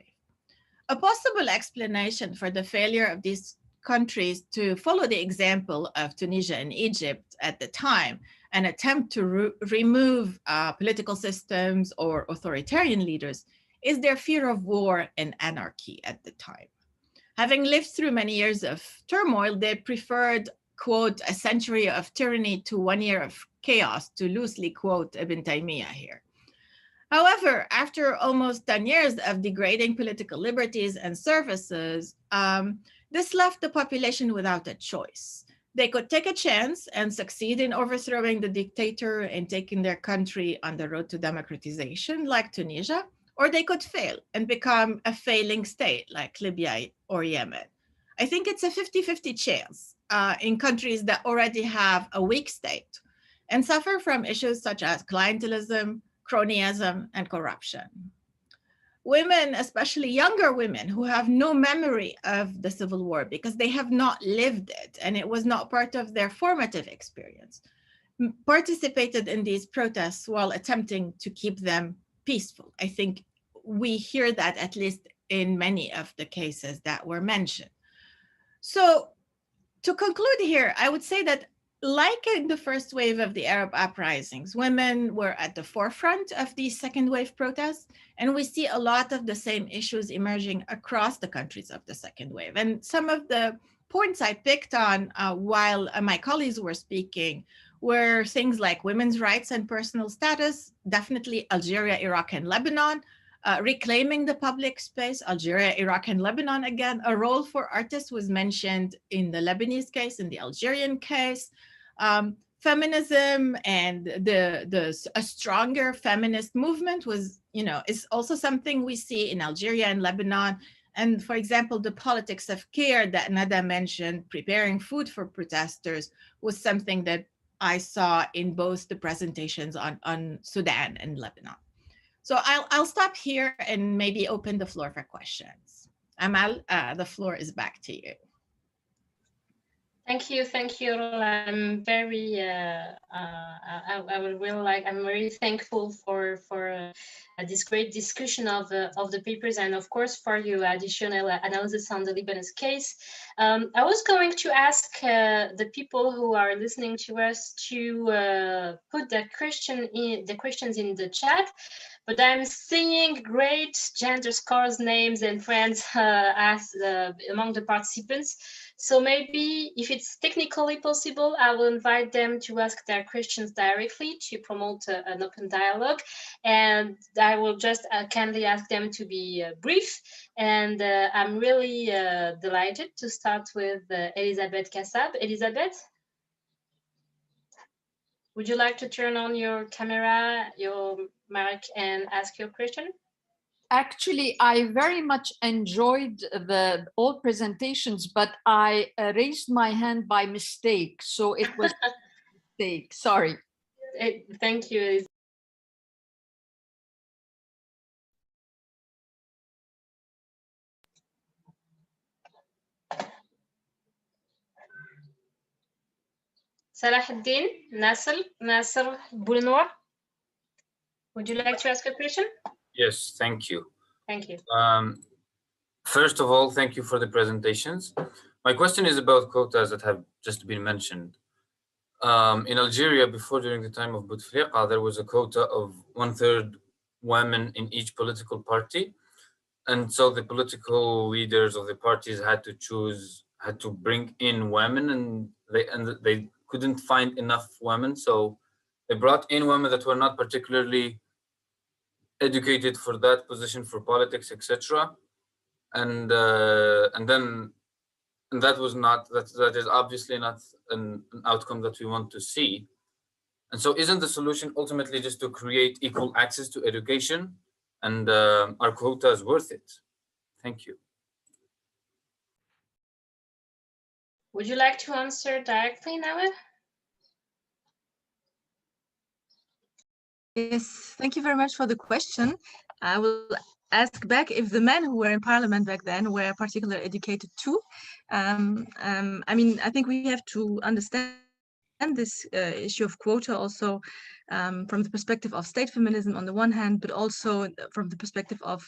A possible explanation for the failure of these countries to follow the example of Tunisia and Egypt at the time, an attempt to remove political systems or authoritarian leaders, is their fear of war and anarchy at the time. Having lived through many years of turmoil, they preferred, quote, a century of tyranny to 1 year of chaos, to loosely quote Ibn Taymiyyah here. However, after almost 10 years of degrading political liberties and services, this left the population without a choice. They could take a chance and succeed in overthrowing the dictator and taking their country on the road to democratization, like Tunisia, or they could fail and become a failing state like Libya or Yemen. I think it's a 50-50 chance in countries that already have a weak state and suffer from issues such as clientelism, cronyism, and corruption. women, especially younger women who have no memory of the Civil War because they have not lived it and it was not part of their formative experience, participated in these protests while attempting to keep them peaceful. I think we hear that at least in many of the cases that were mentioned. So to conclude here, I would say that like in the first wave of the Arab uprisings, women were at the forefront of these second wave protests, and we see a lot of the same issues emerging across the countries of the second wave. And some of the points I picked on while my colleagues were speaking were things like women's rights and personal status, definitely Algeria, Iraq, and Lebanon, reclaiming the public space, Algeria, Iraq, and Lebanon. Again, a role for artists was mentioned in the Lebanese case, in the Algerian case. Feminism and a stronger feminist movement was, is also something we see in Algeria and Lebanon. And for example, the politics of care that Nada mentioned, preparing food for protesters, was something that I saw in both the presentations on Sudan and Lebanon. So I'll stop here and maybe open the floor for questions. Amal, the floor is back to you. Thank you. I'm very, I'm very thankful for this great discussion of the papers, and of course for your additional analysis on the Lebanese case. I was going to ask the people who are listening to us to put the questions in the chat. But I'm seeing great gender scores, names, and friends among the participants. So maybe if it's technically possible, I will invite them to ask their questions directly to promote an open dialogue. And I will just kindly ask them to be brief. And I'm really delighted to start with Elisabeth Kassab. Elisabeth? Would you like to turn on your camera, your mic, and ask your question? Actually, I very much enjoyed all presentations, but I raised my hand by mistake. So it was a mistake, sorry. Thank you. Salahuddin, Nasser Boulenoir. Would you like to ask a question? Yes, thank you. Thank you. First of all, thank you for the presentations. My question is about quotas that have just been mentioned. In Algeria, during the time of Bouteflika, there was a quota of 1/3 women in each political party. And so the political leaders of the parties had to bring in women, and they couldn't find enough women. So they brought in women that were not particularly educated for that position, for politics, etc. And that is obviously not an outcome that we want to see. And so isn't the solution ultimately just to create equal access to education, and are quotas worth it? Thank you. Would you like to answer directly, Nawal? Yes, thank you very much for the question. I will ask back if the men who were in parliament back then were particularly educated too. I mean, I think we have to understand this issue of quota also from the perspective of state feminism on the one hand, but also from the perspective of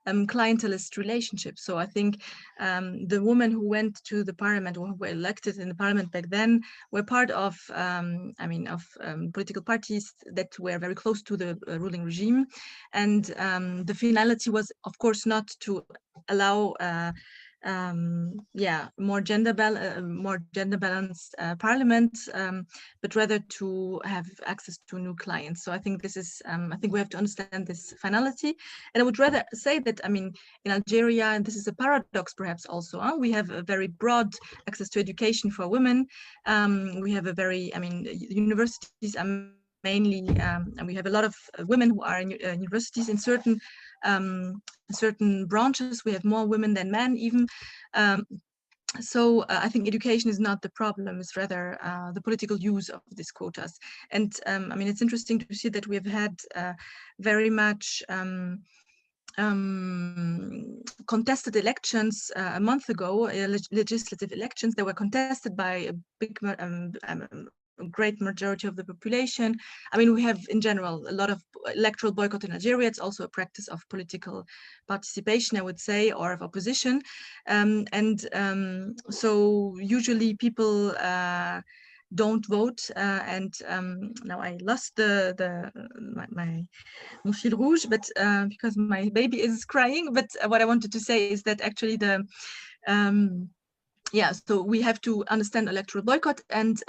clientelist relationships. So I think the women who went to the parliament or who were elected in the parliament back then were part of, political parties that were very close to the ruling regime. And the finality was, of course, not to allow more gender balanced parliament, but rather to have access to new clients. So I think this is I think we have to understand this finality. And I would rather say that, I mean, in Algeria, and this is a paradox perhaps also, we have a very broad access to education for women. We have a very, universities are mainly, and we have a lot of women who are in universities in certain branches. We have more women than men even. So I think education is not the problem, it's rather the political use of these quotas. And it's interesting to see that we have had very much contested elections a month ago, legislative elections that were contested by a great majority of the population. I mean, we have in general a lot of electoral boycott in Algeria. It's also a practice of political participation, I would say, or of opposition. So usually people don't vote, and now I lost my mon fil rouge, but because my baby is crying. But what I wanted to say is that actually so we have to understand electoral boycott, and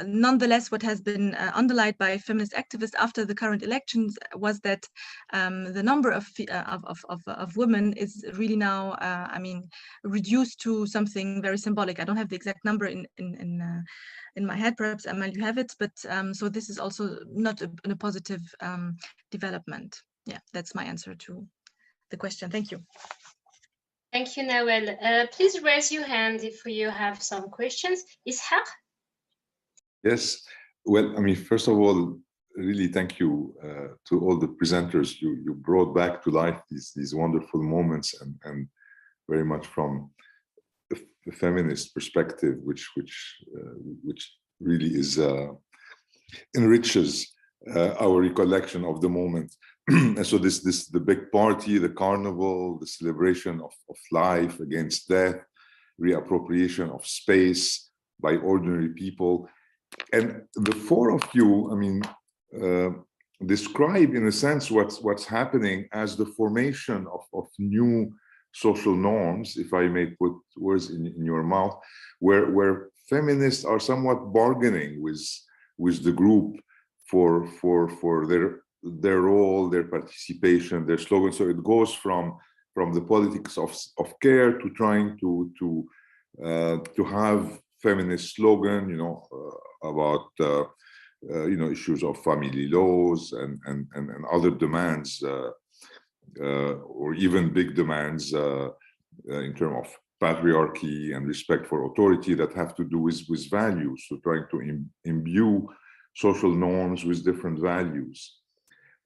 nonetheless, what has been underlined by feminist activists after the current elections was that the number of women is really now, I mean, reduced to something very symbolic. I don't have the exact number in my head. Perhaps Amal, you have it, but so this is also not a positive development. Yeah, that's my answer to the question. Thank you. Thank you, Nawel. Please raise your hand if you have some questions. Ishaq? Yes. Well, I mean, first of all, really thank you to all the presenters. You brought back to life these wonderful moments, and very much from the feminist perspective, which really is enriches our recollection of the moment. And so the big party, the carnival, the celebration of life against death, reappropriation of space by ordinary people. And the four of you, I mean, describe in a sense what's happening as the formation of new social norms, if I may put words in your mouth, where feminists are somewhat bargaining with the group for their role, their participation, their slogan. So it goes from the politics of care to trying to have feminist slogan, you know, about you know, issues of family laws and other demands, or even big demands in terms of patriarchy and respect for authority that have to do with values. So trying to imbue social norms with different values.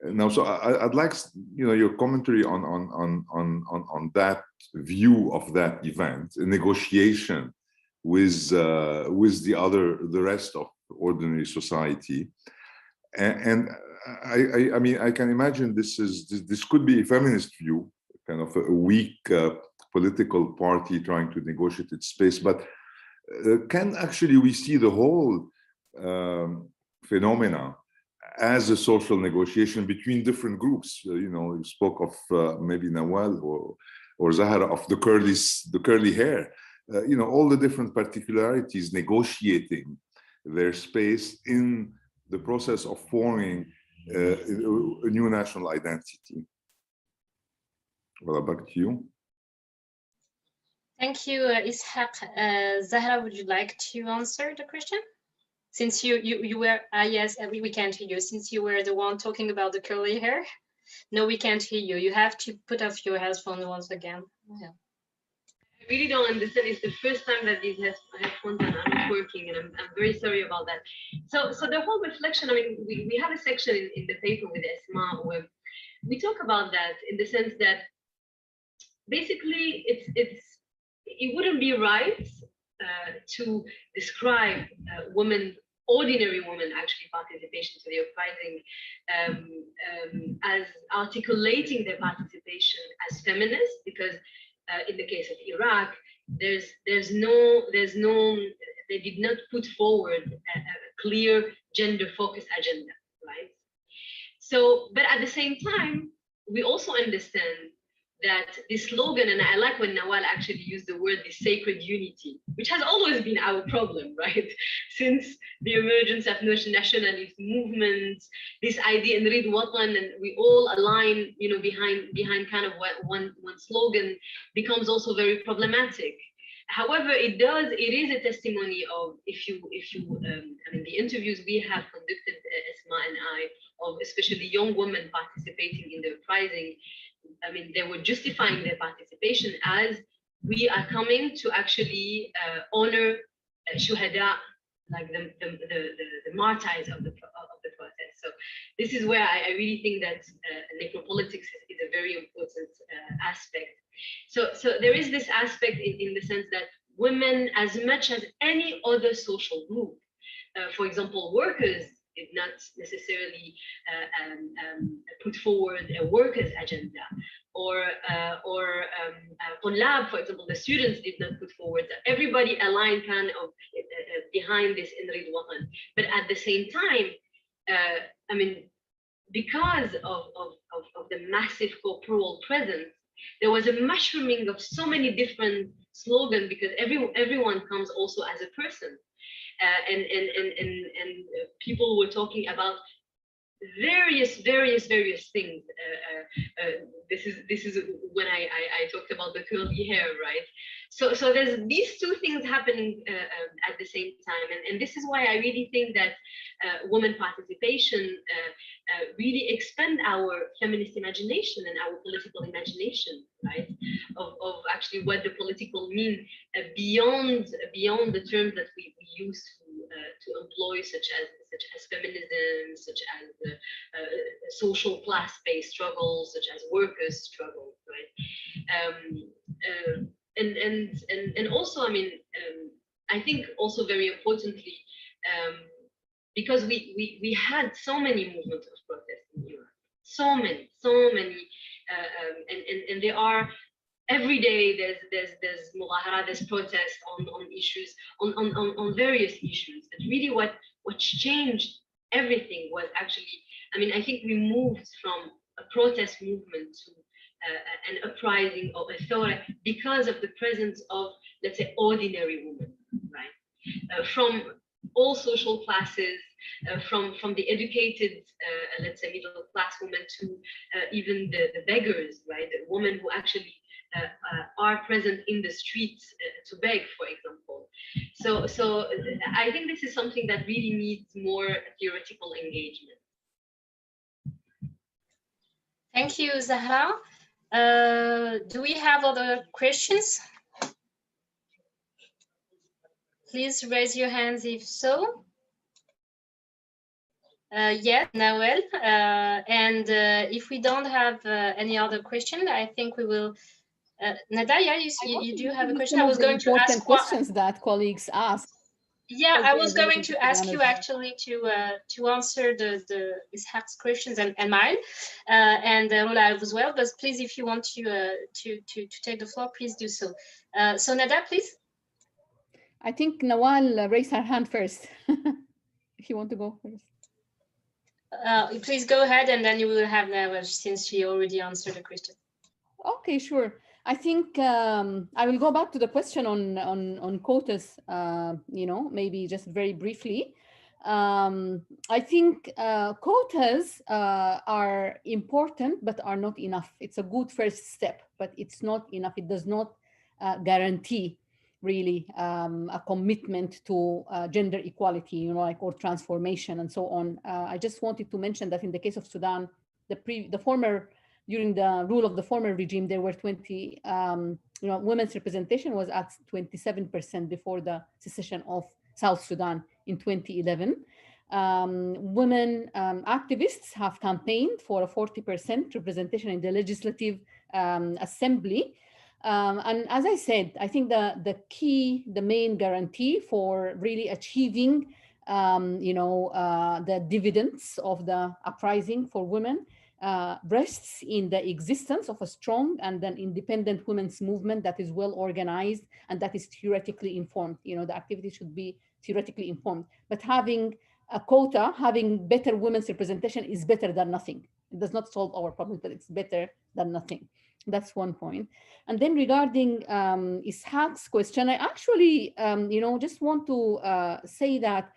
Now, so I'd like, you know, your commentary on that view of that event, a negotiation with the rest of ordinary society, and I mean, I can imagine this could be a feminist view, kind of a weak political party trying to negotiate its space, but can actually we see the whole phenomena as a social negotiation between different groups? You know, you spoke of maybe Nawal or Zahra of the curly hair. You know, all the different particularities negotiating their space in the process of forming a new national identity. Well, back to you. Thank you, Ishaq. Zahra, would you like to answer the question? Since you were, yes, we can't hear you. Since you were the one talking about the curly hair. No, we can't hear you. You have to put off your headphones once again. Yeah. I really don't understand. It's the first time that these headphones are not working, and I'm very sorry about that. So the whole reflection, I mean, we have a section in the paper with Esma where we talk about that in the sense that basically it wouldn't be right to describe ordinary women actually participation to the uprising as articulating their participation as feminist, because in the case of Iraq, there's no they did not put forward a clear gender focused agenda, right? So, but at the same time, we also understand that this slogan, and I like when Nawal actually used the word, the sacred unity, which has always been our problem, right? Since the emergence of nationalist movements, this idea in Rid Watan, and we all align, you know, behind kind of one slogan, becomes also very problematic. However, it is a testimony of, if you I mean, the interviews we have conducted, Esma and I, of especially young women participating in the uprising, I mean, they were justifying their participation as we are coming to actually honor shuhada, like the martyrs of the process. So this is where I really think that necropolitics is a very important aspect. So there is this aspect in the sense that women, as much as any other social group, for example, workers did not necessarily put forward a workers' agenda, or Lab, for example, the students did not put forward. Everybody aligned kind of behind this in Ridwan. But at the same time, I mean, because of the massive corporal presence, there was a mushrooming of so many different slogans, because everyone comes also as a person. And people were talking about various things. This is when I talked about the curly hair, right? So there's these two things happening at the same time, and this is why I really think that women participation really expand our feminist imagination and our political imagination, right? Of actually what the political mean beyond the terms that we use to employ, such as feminism, such as social class-based struggles, such as workers' struggle, right? And also, I mean, I think also very importantly, because we had so many movements of protest in Europe, so many, and there are every day there's mudahara, there's protest on issues, on various issues. But really, what changed everything was actually, I mean, I think we moved from a protest movement to an uprising or a thought because of the presence of, let's say, ordinary women, right? From all social classes, from the educated, let's say, middle class women to even the beggars, right? The women who actually are present in the streets to beg, for example. So I think this is something that really needs more theoretical engagement. Thank you, Zahra. Do we have other questions? Please raise your hands if so. Yes, Nawel. And if we don't have any other question, I think we will. Nadia, you do have a question? I was going to ask questions that colleagues asked. Yeah, I was going to ask you actually to answer the Ishaq's questions and mine, and Rola as well. But please, if you want to take the floor, please do so. So Nada, please. I think Nawal raised her hand first. If you want to go first. Please go ahead, and then you will have Nawal, since she already answered the question. Okay, sure. I think I will go back to the question on quotas, you know, maybe just very briefly. I think quotas are important, but are not enough. It's a good first step, but it's not enough. It does not guarantee really a commitment to gender equality, you know, like, or transformation and so on. I just wanted to mention that in the case of Sudan, during the rule of the former regime, there were you know, women's representation was at 27% before the secession of South Sudan in 2011. Women activists have campaigned for a 40% representation in the legislative assembly. And as I said, I think the main guarantee for really achieving, you know, the dividends of the uprising for women rests in the existence of a strong and an independent women's movement that is well organized and that is theoretically informed. You know, the activity should be theoretically informed, but having a quota, having better women's representation is better than nothing. It does not solve our problem, but it's better than nothing. That's one point. And then regarding Ishaq's question, I actually, you know, just want to say that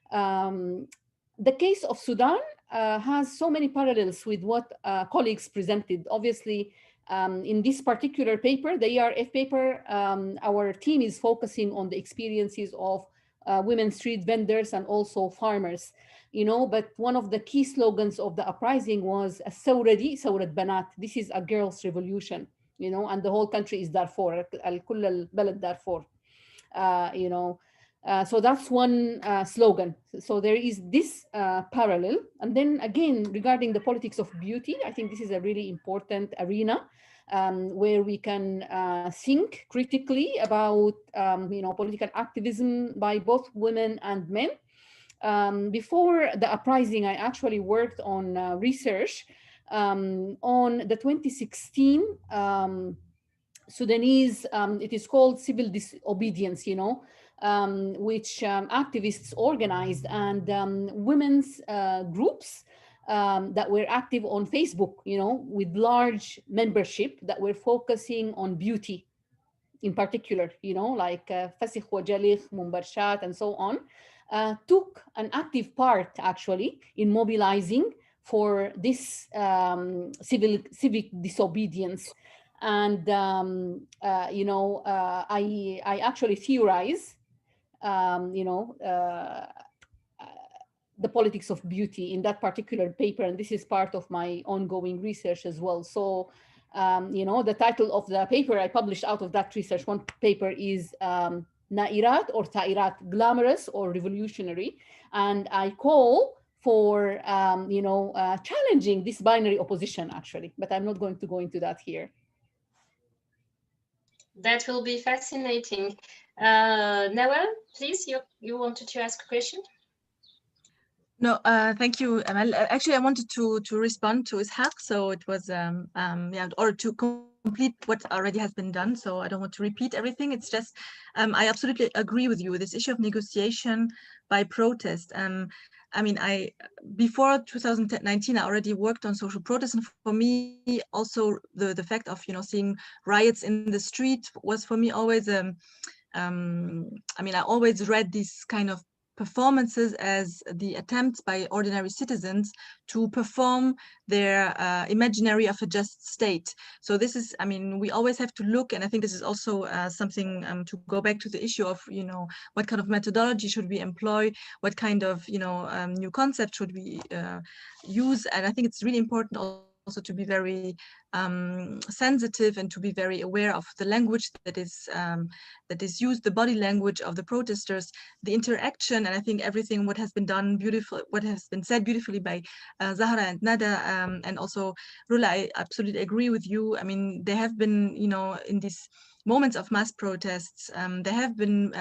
the case of Sudan has so many parallels with what colleagues presented. Obviously, in this particular paper, the ERF paper, our team is focusing on the experiences of women street vendors and also farmers, you know, but one of the key slogans of the uprising was Sawradi, Sawrad Banat. This is a girls' revolution, you know, and the whole country is Darfur, al-kull al-balad Darfur, you know. So that's one slogan. So there is this parallel. And then again, regarding the politics of beauty, I think this is a really important arena where we can think critically about political activism by both women and men. Before the uprising, I actually worked on research on the 2016 Sudanese, it is called civil disobedience, which activists organized, and women's groups that were active on Facebook, with large membership that were focusing on beauty in particular, like Fasikh Wajalikh, Mumbarshat, and so on, took an active part actually in mobilizing for this civic disobedience. And I actually theorize, the politics of beauty in that particular paper, and this is part of my ongoing research as well. So, the title of the paper I published out of that research, one paper, is Nairat or Tairat, glamorous or revolutionary, and I call for challenging this binary opposition actually, but I'm not going to go into that here. That will be fascinating. Nawal, please, you wanted to ask a question? No, thank you, Amal. Actually, I wanted to respond to Ishaq, so it was or to complete what already has been done. So I don't want to repeat everything. It's just I absolutely agree with you with this issue of negotiation by protest. I mean, before 2019, I already worked on social protest, and for me, also the fact of seeing riots in the street was for me always I mean, I always read these kind of performances as the attempts by ordinary citizens to perform their imaginary of a just state. So this is, I mean, we always have to look, and I think this is also something to go back to the issue of, what kind of methodology should we employ, what kind of, new concept should we use. And I think it's really important also to be very sensitive and to be very aware of the language that is used, the body language of the protesters, the interaction, and I think everything what has been done what has been said beautifully by Zahra and Nada, and also Rula, I absolutely agree with you. I mean, there have been, in these moments of mass protests, there have been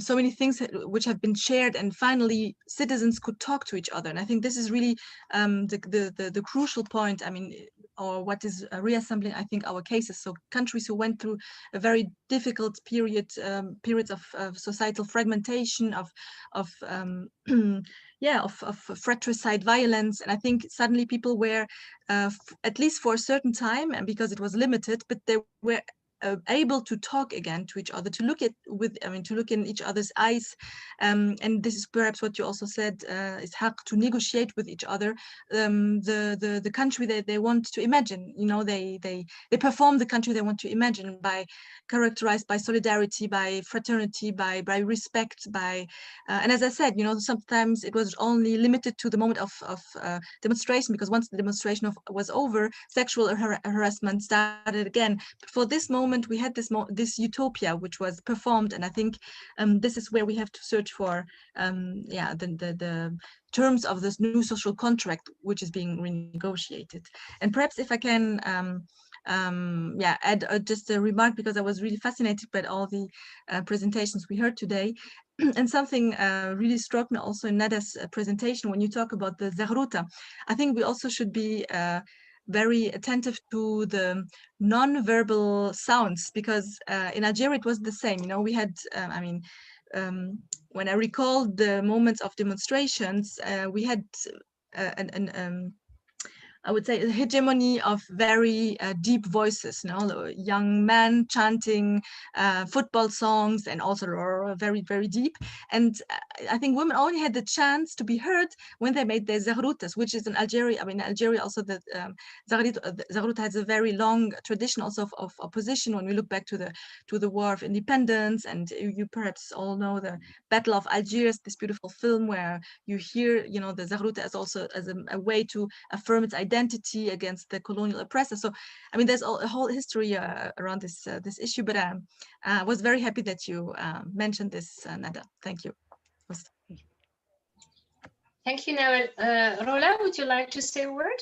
so many things which have been shared, and finally citizens could talk to each other. And I think this is really the crucial point. I mean, or what is reassembling, I think, our cases. So countries who went through a very difficult periods of societal fragmentation, of fratricide violence, and I think suddenly people were, at least for a certain time, and because it was limited, but they were able to talk again to each other, to look in each other's eyes, and this is perhaps what you also said, Ishaq, to negotiate with each other the country that they want to imagine. They perform the country they want to imagine, characterized by solidarity, by fraternity, by respect, and as I said, sometimes it was only limited to the moment of demonstration, because once the demonstration was over, sexual harassment started again. But for this moment, we had this utopia which was performed, and I think this is where we have to search for the terms of this new social contract which is being renegotiated. And perhaps if I can add just a remark, because I was really fascinated by all the presentations we heard today. And something really struck me also in Nada's presentation when you talk about the Zaghrouta. I think we also should be very attentive to the non-verbal sounds, because in Algeria it was the same. We had, when I recall the moments of demonstrations, we had I would say a hegemony of very deep voices, young men chanting football songs, and also very, very deep. And I think women only had the chance to be heard when they made their zaghroutas, which is in Algeria. I mean, Algeria also, the zaghrouta has a very long tradition also of opposition. When we look back to the War of Independence, and you perhaps all know the Battle of Algiers, this beautiful film where you hear, the zaghrouta as also as a way to affirm its identity identity against the colonial oppressor. So, I mean, there's a whole history around this this issue. But I was very happy that you mentioned this, Nada. Thank you. Thank you, Nawal. Rola, would you like to say a word?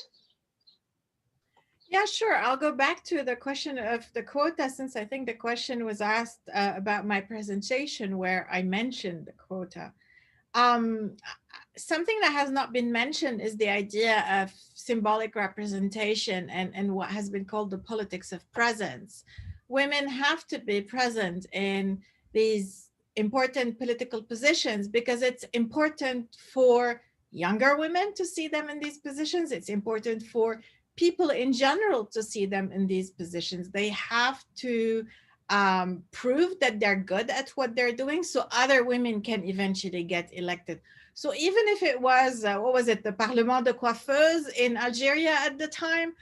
Yeah, sure. I'll go back to the question of the quota, since I think the question was asked about my presentation where I mentioned the quota. Something that has not been mentioned is the idea of symbolic representation and what has been called the politics of presence. Women have to be present in these important political positions because it's important for younger women to see them in these positions. It's important for people in general to see them in these positions. They have to prove that they're good at what they're doing so other women can eventually get elected. So even if it was, what was it, the Parlement de Coiffeuses in Algeria at the time,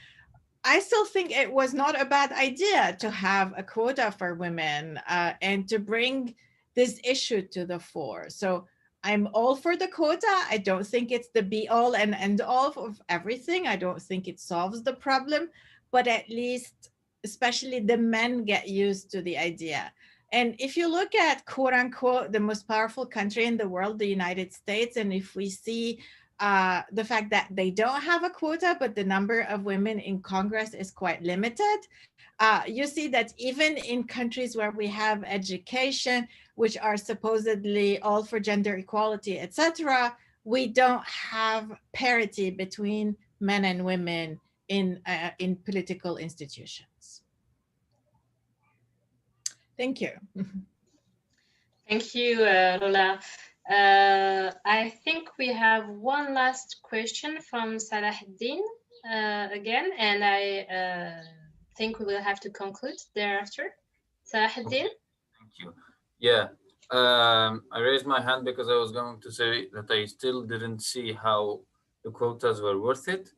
I still think it was not a bad idea to have a quota for women and to bring this issue to the fore. So I'm all for the quota. I don't think it's the be all and end all of everything. I don't think it solves the problem, but at least, especially the men get used to the idea. And if you look at quote unquote, the most powerful country in the world, the United States, and if we see the fact that they don't have a quota, but the number of women in Congress is quite limited, you see that even in countries where we have education, which are supposedly all for gender equality, etc., we don't have parity between men and women in political institutions. Thank you. Thank you, Lola. I think we have one last question from Salahuddin again, and I think we will have to conclude thereafter. Salahuddin? Thank you. Yeah, I raised my hand because I was going to say that I still didn't see how the quotas were worth it.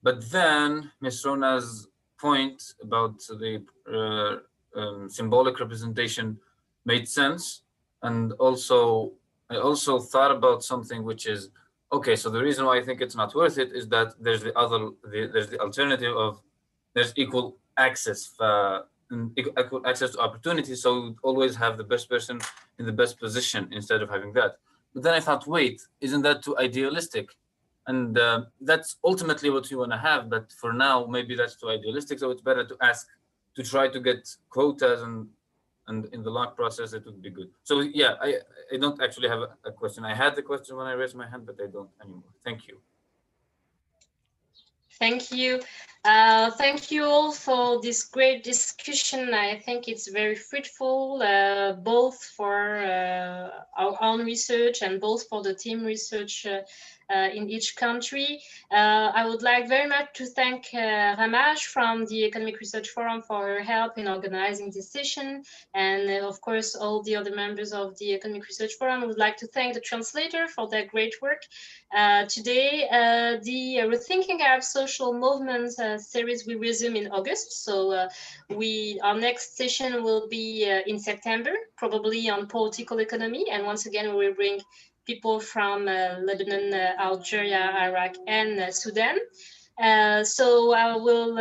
But then Ms. Rona's point about the symbolic representation made sense. And also, I also thought about something which is, okay, so the reason why I think it's not worth it is that there's the alternative of there's equal access, equal access to opportunity. So we always have the best person in the best position instead of having that. But then I thought, wait, isn't that too idealistic? And that's ultimately what you want to have. But for now, maybe that's too idealistic. So it's better to ask, to try to get quotas, and in the long process, it would be good. So yeah, I don't actually have a question. I had the question when I raised my hand, but I don't anymore. Thank you. Thank you. Thank you all for this great discussion. I think it's very fruitful, both for our own research and both for the team research in each country. I would like very much to thank Ramaj from the Economic Research Forum for her help in organizing this session. And of course, all the other members of the Economic Research Forum. I would like to thank the translator for their great work. Today, the Rethinking Arab Social Movements series will resume in August. So our next session will be in September, probably on political economy. And once again, we will bring people from Lebanon, Algeria, Iraq, and Sudan. So I will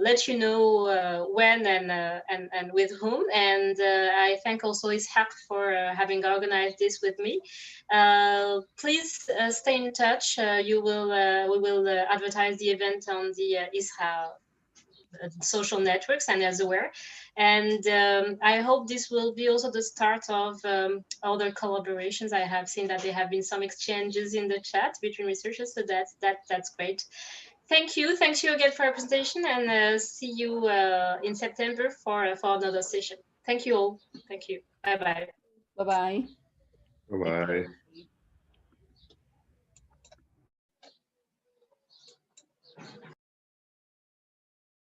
let you know when and with whom. And I thank also Ishaq for having organized this with me. Please stay in touch. We will advertise the event on the Israel social networks and elsewhere. And I hope this will be also the start of other collaborations. I have seen that there have been some exchanges in the chat between researchers, so that's great. Thank you. Thanks you again for your presentation, and see you in September for another session. Thank you all. Thank you. Bye-bye. Bye-bye. Bye-bye.